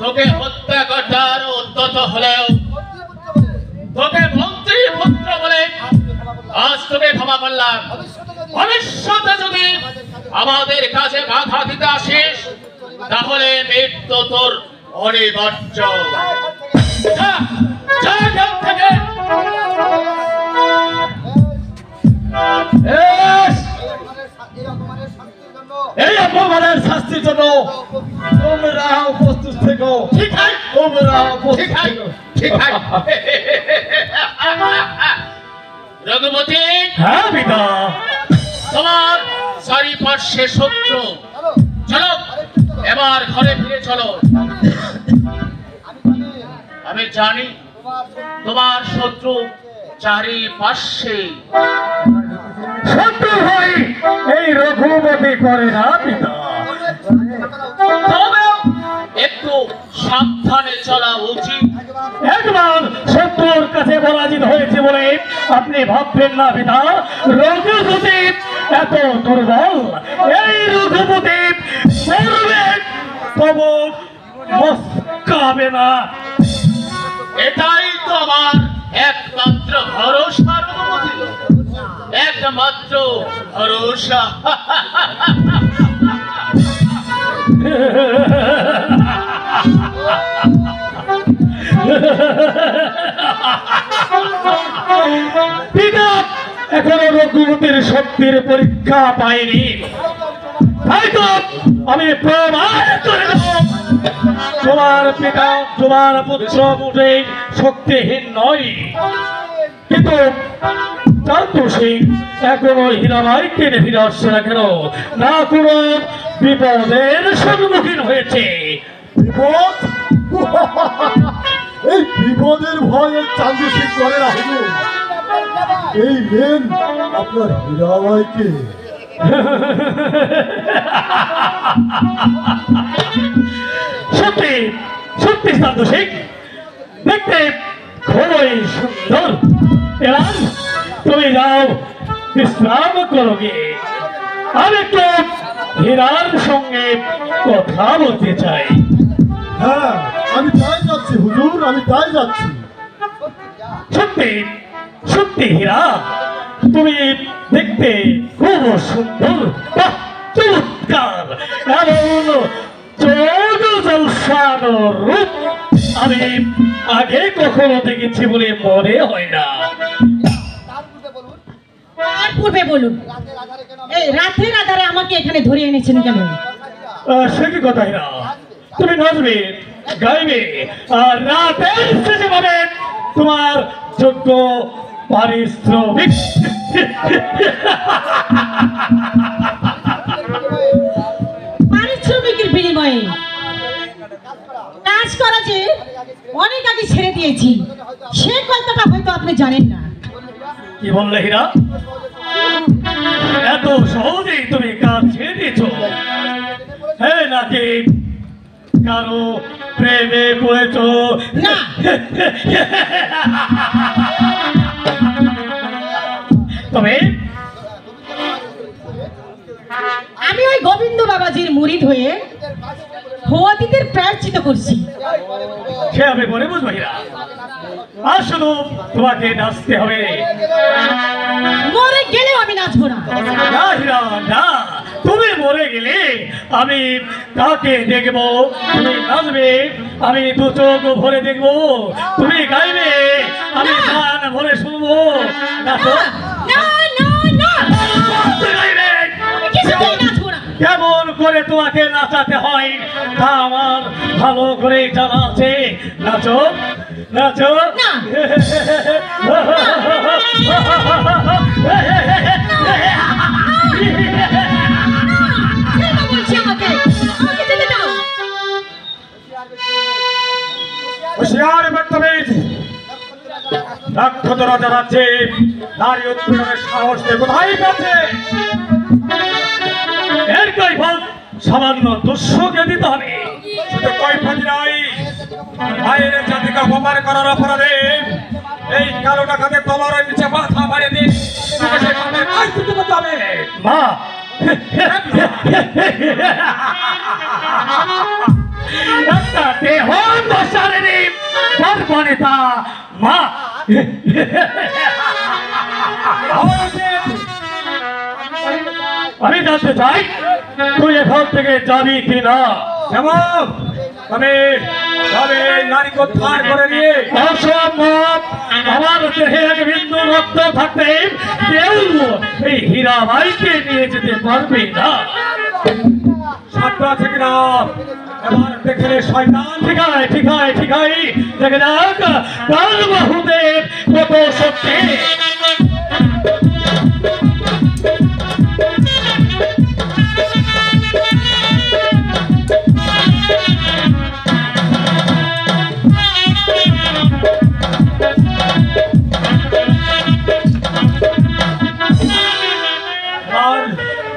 তোকে হত্যা করার উদ্যত হলেও তোকে মন্ত্রী পুত্র বলে আজ তোকে ক্ষমা করলাম। ভবিষ্যতে যদি আমাদের কাছে বাধা দিতে আসিস তাহলে মৃত্যু তোর অনিবার্য। যা, যা এখান থেকে। এই অপমানের শাস্তির জন্য তোমরা উপস্থিত থেকো। ঠিক আছে, তোমরা উপস্থিত ঠিক আছে, থেকো। ঠিক আছে। রঘুপতি, হ্যাঁ পিতা, তোমার চারিপার্শ্বে শত্রু। চলো এবার ঘরে ফিরে চলো। আমি জানি তোমার শত্রু চারিপার্শ্বে। শত্রু ভাই এই রঘুপতি করে না পিতা। তবেও একটু সাবধানে চলা উচিত। একবার শত্রুর কাছে পরাজিত হয়েছে বলে আপনি ভাববেন না পিতা রঘুপতি এত দুর্বল। এই রঘুপতি মরবে তবু মস্কাবে না। এটাই তো আমার একমাত্র ভরসা রঘুপতি, একমাত্র ভরসা। পিতা এখনো রঘুপতির শক্তির পরীক্ষা পাইনি, তাই তো আমি প্রমাণ করে দেব তোমার পিতা তোমার পুত্র মোটে শক্তিহীন নয়। কিন্তু চান্দু সিং এখনো হীরাবাই কেড়ে ফিরে আসছে না কেন? না কোনো বিপদের সম্মুখীন হয়েছে? বিপদ? এই বিপদের ভয়ে চান্দু সিং করে না হুজুর। এই নেন আপনার হীরাবাইকে। সত্যি সত্যি চান্দু সিং দেখতে খুবই সুন্দর। এবার তুমি যাও বিশ্রাম করো গিয়ে। আমি একটু হীরার সঙ্গে কথা বলতে চাই। হ্যাঁ আমি তাই যাচ্ছি হুজুর, আমি তাই যাচ্ছি। সত্যি সত্যি হীরা তুমি দেখতে খুব সুন্দর, বাহ, চমৎকার। এমন চোখ জলসানো রূপ আমি আগে কখনো দেখেছি বলে মনে হয় না। আর পূর্বে বলুন, এই রাতের আধারে আমাকে এখানে ধরে এনেছেন কেন? সে কি কথা হীরা? তুমি নাচবে গাইবে আর রাতের শেষে পাবে তোমার যোগ্য পারিশ্রমিক। পারিশ্রমিকের বিনিময়ে কাজ করা যে অনেক আগে ছেড়ে দিয়েছি, সে কথাটা হয়তো আপনি জানেন না। কি বললে হীরা? এত সহজেই তুমি কাজ ছেড়ে দিয়েছো? হ্যাঁ নাকি কারো প্রেমে পড়েছো? না, তবে আমি ওই গোবিন্দ বাবাজির মুরিদ হয়ে অতীতের প্রায়শ্চিত করছি। সে আমি বলে বুঝবো হীরা। আর শুধু তোমাকে নাচতে হবে। মরে গেলেও আমি নাচবো না। না হীরা না, তুমি মরে গেলে আমি কাকে দেখবো? তুমি নাচবে, আমি দু চোখ ভরে দেখবো, তুমি গাইবে, আমি গান ভরে শুনবো। নাচো। না না না, গাইবে। আমি কিছুতেই নাচবো না। কেমন করে তোমাকে নাচাতে হয় তা আমার ভালো করে জানা আছে। নাচো নাচো। না। ছেড়ে দাও বলছি আমাকে, আমাকে যেতে দাও। হুঁশিয়ার বর্তমান নক্ষত্র রাজা রাজ্যে নারী উৎপীড়নের সাহস দিয়ে কোথায় পেয়েছে? এর কৈফত সামান্য দস্যুকে দিতে হবে। শুধু কৈফত নয়, বাইরের জাতিকে অপমান করার অপরাধে এই কালো টাকাতে তলোয়ারের নিচে মাথা মারিয়ে দিন। মা একটা দেহ দশারের বর্বণতা মা। আমি জানতে চাই তুই এখান থেকে যাবি কিনা? যেমন তবে তবে নারীকে উদ্ধার করে নিয়ে অসম্ভব। আমার দেহে এক বিন্দু রক্ত থাকতে কেউ এই হীরাবাইকে নিয়ে যেতে পারবে না। সাধ্য আছে কিনা এবার দেখে নে শয়তান। ঠিকায় ঠিকায় ঠিকাই দেখে যাক কাল বাহুদেব কত সত্যি।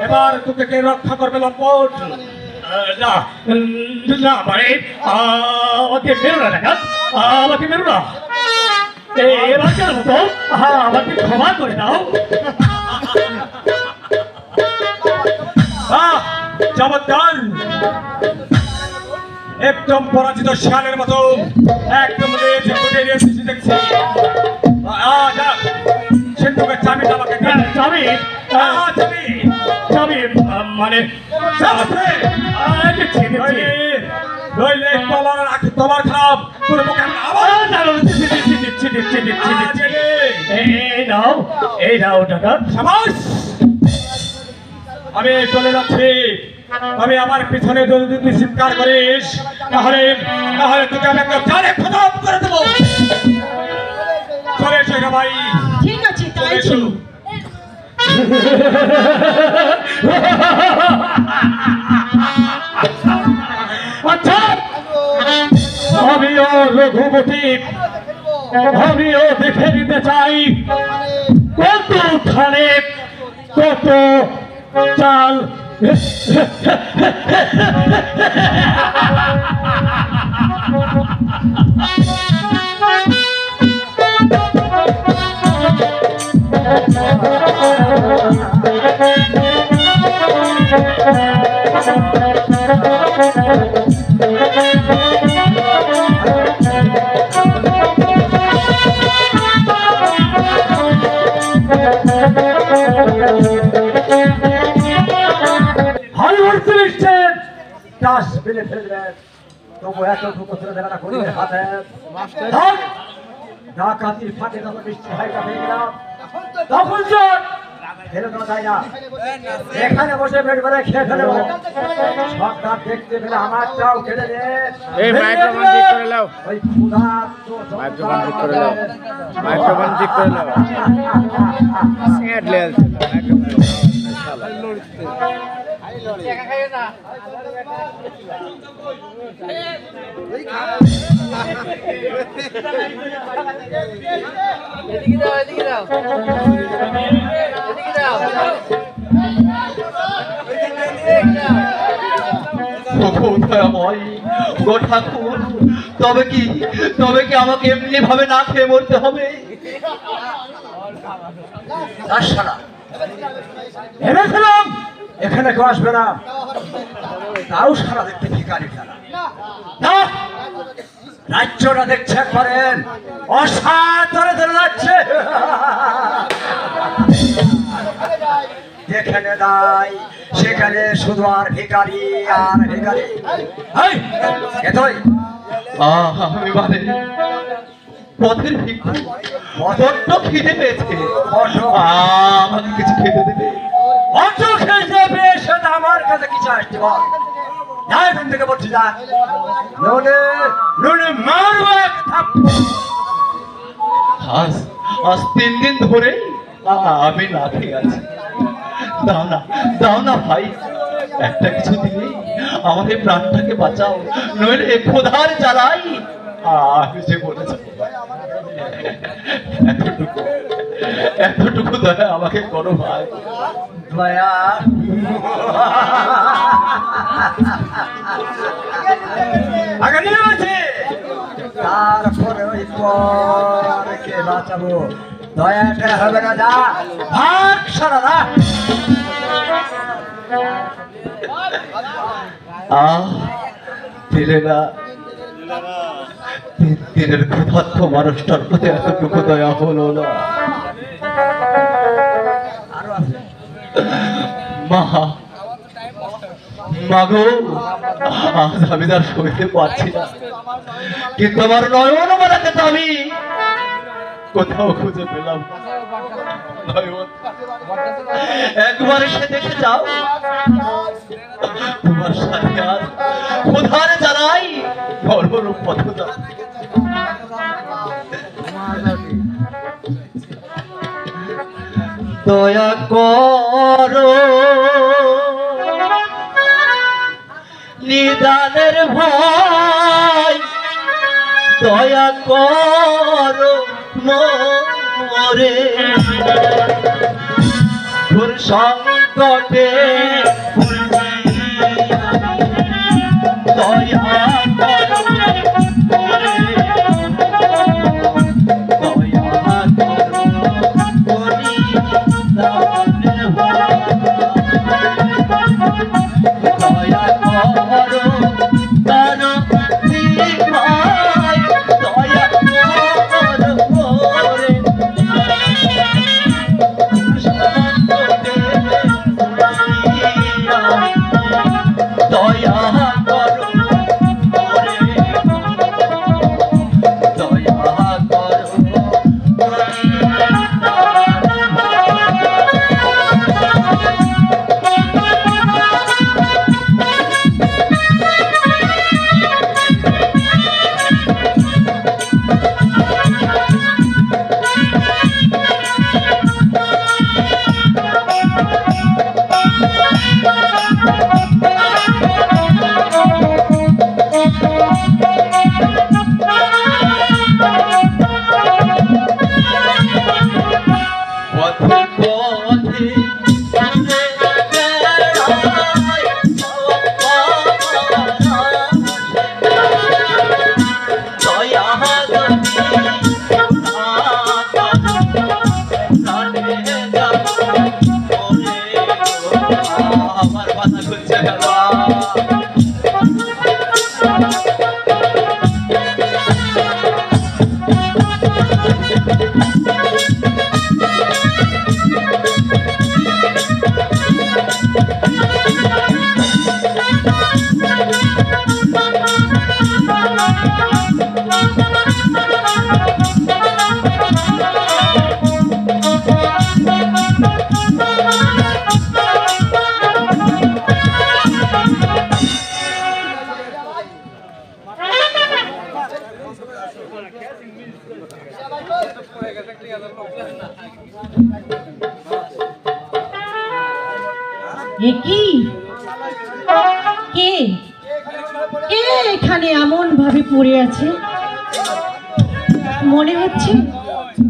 এবার তোকে কে রক্ষা করবে লম্পট? না না মানে আমাকে মেরো না দেখা, আমাকে মেরো না। এবার কেন মতো আমাকে ক্ষমা করে দাও। চমৎকার, একদম পরাজিত শিয়ালের মতো একদম দেখছি। সিন্ধুকে চাবিটা আমাকে চাবি চাবি চাবি মানে নইলে তোমার খারাপ এই নাও টাকা। আমি চলে যাচ্ছি, আমি আমার পিছনে যদি চিৎকার করিস তাহলে তাহলে তোকে আমি একটা জানে খতম করে দেবো। চলে এসো ভাই। ঠিক আছে, তাই ছিল। আচ্ছা আমিও রঘুপতি, আমিও দেখে নিতে চাই কত ধানে কত চাল। ফেলে ফেলবেন তবু এতটুকু ছেলে দেখা করি হাতে ডাকাতির ফাঁকে যখন বৃষ্টি হয় তখন চোর ফেলে দেওয়া যায় না। এখানে বসে পেট ভরে খেয়ে ফেলবো। সরকার দেখতে পেলে আমারটাও কেটে দেয়। ওই তবে কি আমাকে এমনি ভাবে না খেয়ে মরতে হবে? ভেবেছিলাম এখানে কেউ আসবে না, তাও সারা দেখতে ভিখারি খেলা। রাজ্যটা দেখছে করেন অসাধারণ ধরে যাচ্ছে। যেখানে দায় সেখানে শুধু আর ভিখারি আর ভিখারি। এই, কে তুই? আমি মানে পথের ভিক্ষু, বড্ড খিদে পেয়েছে, আমাকে কিছু খেতে দেবে? অত খেতে পেয়েছে তো আমার কাছে কিছু আসতে বল। যা এখান থেকে বলছি, যা, নইলে নইলে মারবো এক থাপ্পড়। আজ 3 দিন ধরে আমি না খেয়ে আছি। দাও না ভাই, একটা কিছু দিলে আমাদের প্রাণটাকে বাঁচাও, নইলে খোদার জ্বালাই আমি যে বলেছি। এতটুকু দয়া আমাকে করো ভাই। দয়া আগে নিয়ে আছে, তারপরে ওই পরকে বাঁচাবো। দয়াটা হবে না, যা ভাগ সারা না। দিলে না, দিনের ক্ষুধার্ত মানুষটার প্রতি এতটুকু দয়া হলো না। মাগো, আজ আমি তার সইতে পারছি না, কিন্তু আমার নয়ন মালাকে তো আমি কোথাও খুঁজে পেলাম। একবার এসে দেখে যাও, তোমার সাথে আর কোথায় জানাই গর্বরূপ পথ। দয়া করো নিদানের ভাই, দয়া করো মোরে ঘোর সংকটে দয়া করো মোরে, দয়া করো নিদানের ভাই, দয়া করো তারা ভাই, দয়া করো মোরে দয়া করো মোরে, দয়া করো পথে পথে আমার কথা শুনছে গেল। এ কি? কে কে এখানে এমন ভাবে পড়ে আছে? মনে হচ্ছে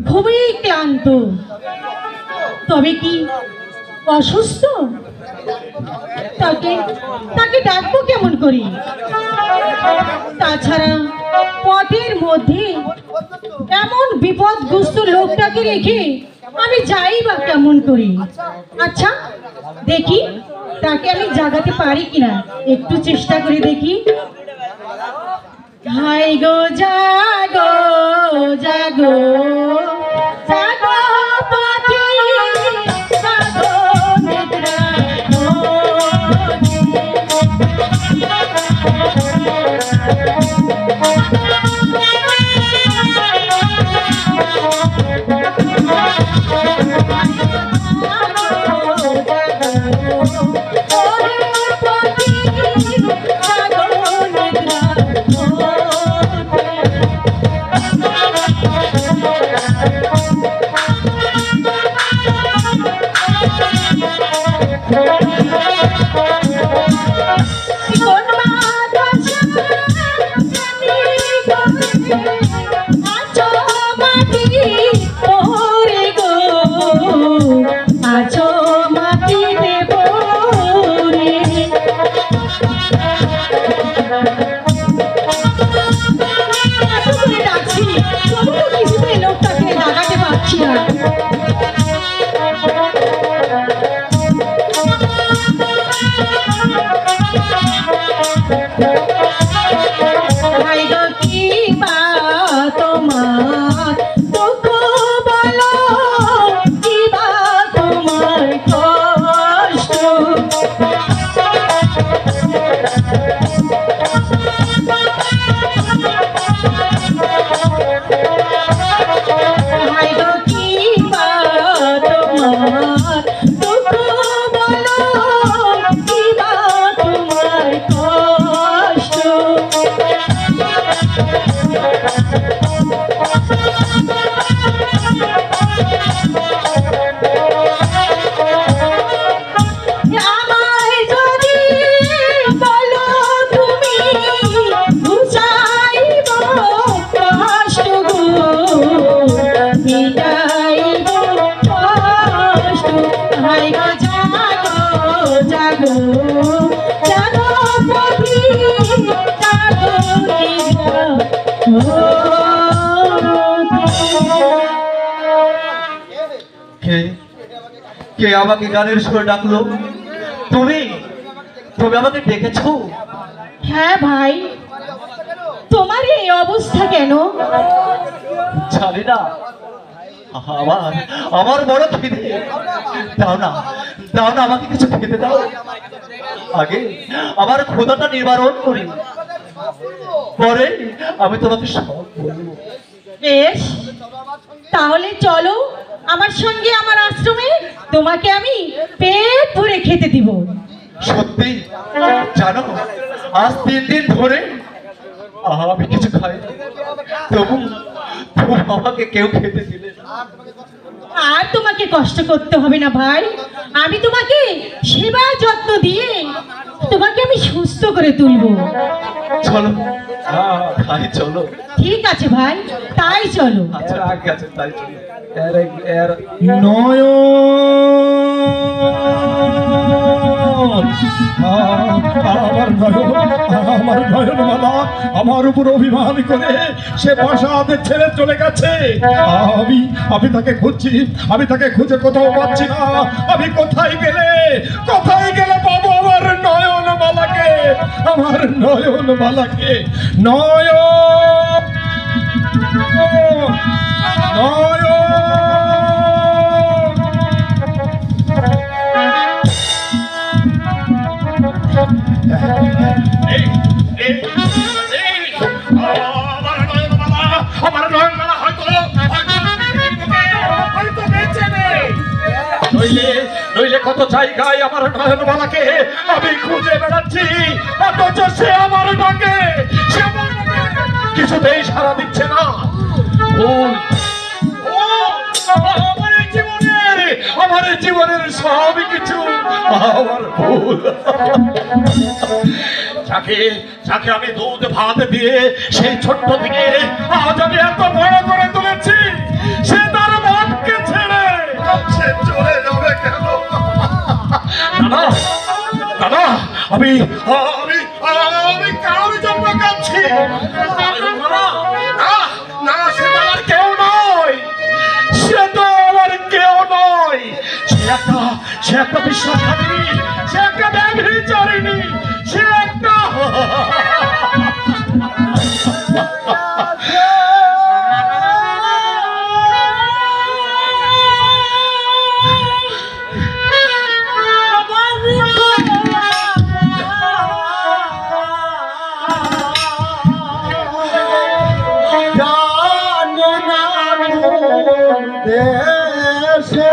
খুবই ক্লান্ত। তবে কি অসুস্থ? তাকে তাকে ডাকবো কেমন করি? তাছাড়া পথের মধ্যে এমন বিপদগ্রস্ত লোকটাকে রেখে আমি যাই বা কেমন করি? আচ্ছা দেখি তাকে আমি জাগাতে পারি কিনা, একটু চেষ্টা করে দেখি। হাই গো জাগো জাগো জাগো পথি জাগো নিদ্রা কে কে আমাকে গানের সুরে ডাকলো? তুমি তুমি আমাকে ডেকেছো? হ্যাঁ ভাই, তোমার এই অবস্থা কেন? জানি না, আমার আমার বড় খিদে। দাও না দাও না, আমাকে কিছু খেতে দাও। আগে আমার ক্ষুধাটা নিবারণ করি, পরে আমি তোমাকে সব বলবো। বেশ, তাহলে চলো আমার সঙ্গে আমার আশ্রমে, তোমাকে আমি পেট ভরে খেতে দিব। সত্যি? জানো, আজ 3 দিন ধরে আমি কিছু খাই, তবু আমাকে কেউ খেতে দিলে না। আর তোমাকে কষ্ট করতে হবে না ভাই, আমি তোমাকে সেবা যত্ন দিয়ে তোমাকে আমি সুস্থ করে তুলবো। চলো খাই, চলো। ঠিক আছে ভাই, তাই চলো। আচ্ছা ঠিক আছে, তাই চলো। আমার নয়নমালা আমার উপর অভিমান করে সে প্রাসাদ ছেড়ে চলে গেছে। আমি তাকে খুঁজছি, আমি তাকে খুঁজে কোথাও পাচ্ছি না। আমি কোথায় গেলে পাবো আমার নয়নমালাকে, আমার নয়নমালাকে? নয়ন আমার নয়নমালা হয়তো বেঁচে নেই। নইলে কত জায়গায় আমার নয়নমালাকে আমি খুঁজে বেড়াচ্ছি, অথচ সে আমার ডাকে কিছুতেই সাড়া দিচ্ছে না। আমার জীবনের সবই কিছু আমার ভুল। যাকে আমি দুধ ভাত দিয়ে সেই ছোট্ট থেকে আজ আমি এত বড় করে তুলেছি, সে তার মনকে ছেড়ে সে চলে যাবে কেন? দাদা, আমি কারোর জন্য কাঁদছি না, সে আমার কেউ নয়, সে তো আমার কেউ নয়। সে একটা বিশ্বাসঘাতিনী, সে একটা ব্যভিচারিণী, সে একটা দেশে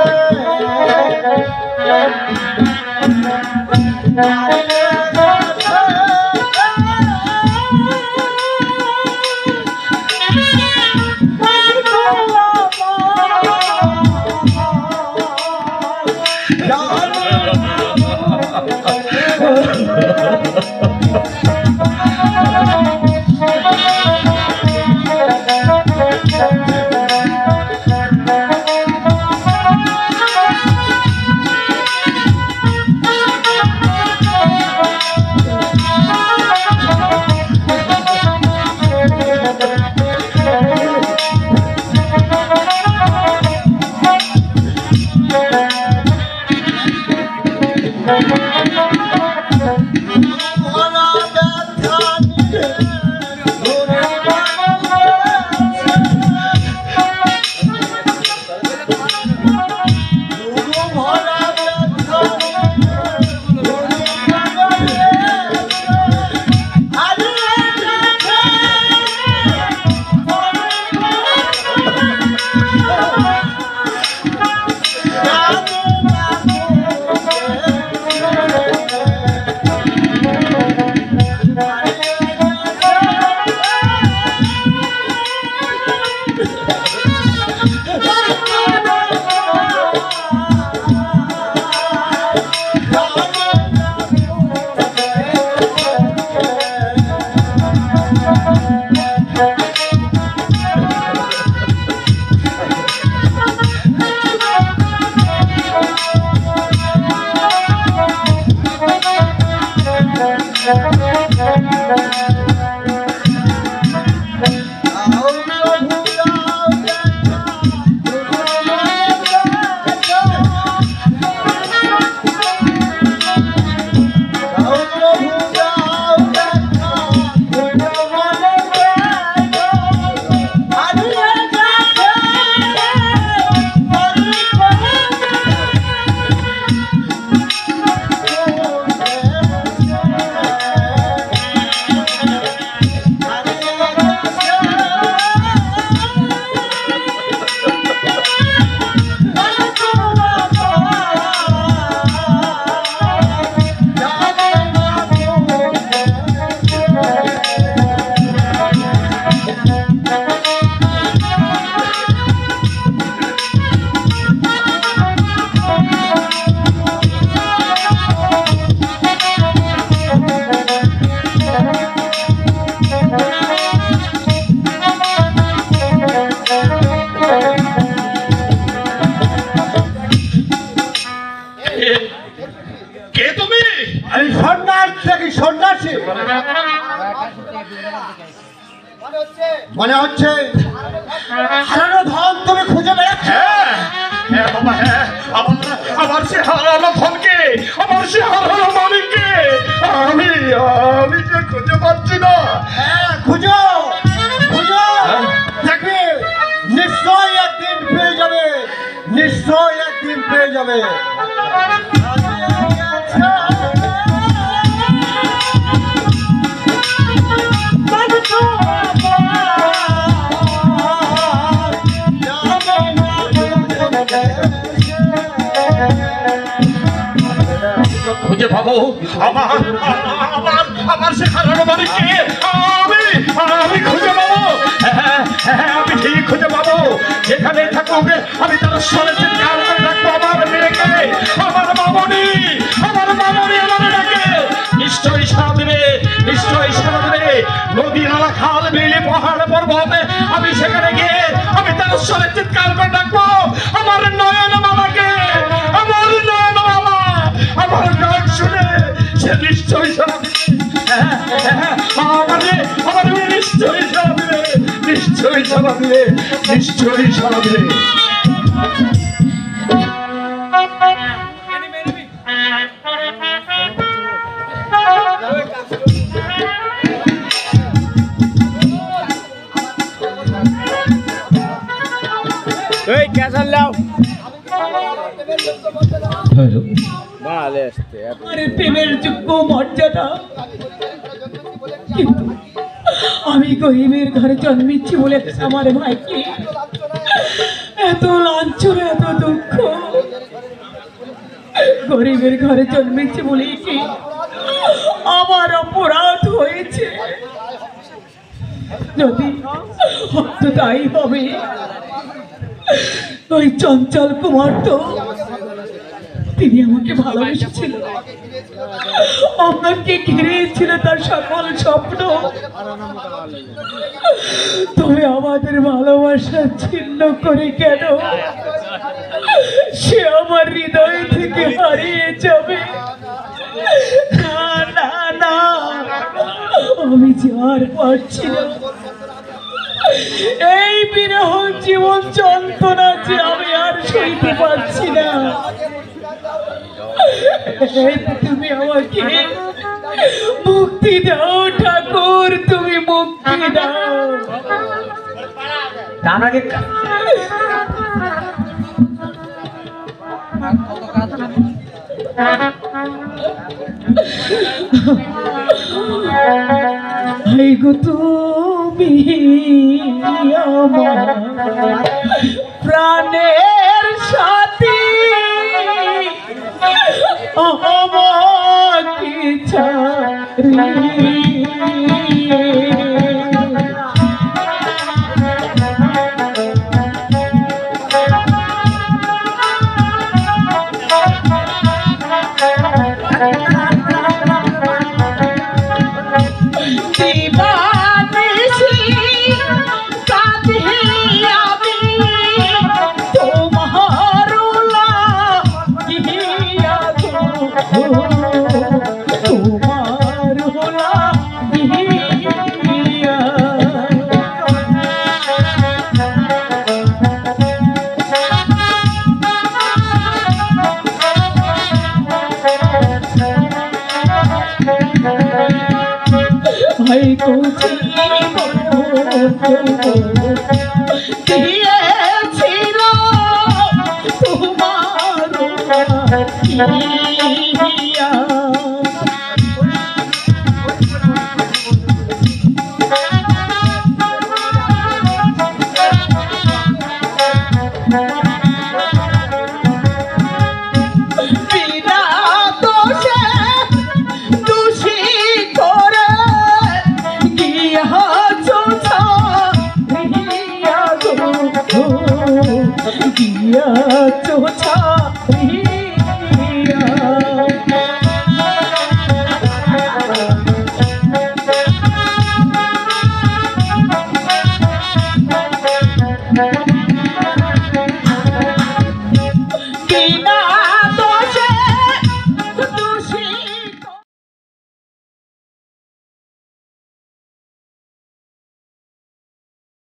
কে তুমি? আমি সন্ন্যাসী সন্ন্যাসী মনে হচ্ছে হারানো ধন তুমি খুঁজে বেড়াচ্ছ। হ্যাঁ হ্যাঁ বাবা, হ্যাঁ আমার সে হারানো ধনকে, আমার সে হারানো মালিককে আমি যে খুঁজে পাচ্ছি না। হ্যাঁ খুঁজো খুঁজো, দেখবে নিশ্চয় একদিন পেয়ে যাবে, নিশ্চয় একদিন পেয়ে যাবে। খুঁজে পাবো আমার সে হারানো মালিককে আমি খুঁজে পাবো। হ্যাঁ হ্যাঁ আমি ঠিক খুঁজে পাবো, যেখানে থাকুক আমি তার স্বরে চিৎকার করে রাখবো আমার মেয়েকে, আমার মামনি আমার ডাকে নিশ্চয়ই সারা দেবে, নিশ্চয়ই সারা দেবে। নদী নালা খাল বিলি পাহাড় পর্বত আমি সেখানে গিয়ে আমি তার স্বরে চিৎকার করে রাখবো আমার নয়ন মামাকে, আমার নয়ন মামা আমার ডাক শুনে সে নিশ্চয়ই সারা দেবে। আমার মেয়ে নিশ্চয়ই সারা দেবে, নিশ্চয়ই সারা দেবে, নিশ্চয়ই সারা দেবে। আরে প্রেমের যোগ্য মর্যাদা, কিন্তু আমি গরিবের ঘরে জন্মেছি বলে আমার ভাইকে গরিবের ঘরে জন্মেছি বলেই কি আমার অপরাধ হয়েছে? যদি হয়তো তাই হবে। ওই চঞ্চল কুমার তো তিনি আমাকে ভালোবেসেছিল, আপনাকে ঘিরেছিল তার সকল স্বপ্ন। তবে আমাদের ভালোবাসা ছিন্ন করে কেন সে আমার হৃদয় থেকে হারিয়ে যাবে? না না না, আমি যে আর পারছি না। এই বিরহ জীবন যন্ত্রণা যে আমি আর সইতে পারছি না। তুমি আমাকে মুক্তি দাও ঠাকুর, তুমি মুক্তি দাও। আমাকে এই গো তুমি আমার প্রাণের সাথী, আমাকে ছাড়ি দিয়েছিল তোমার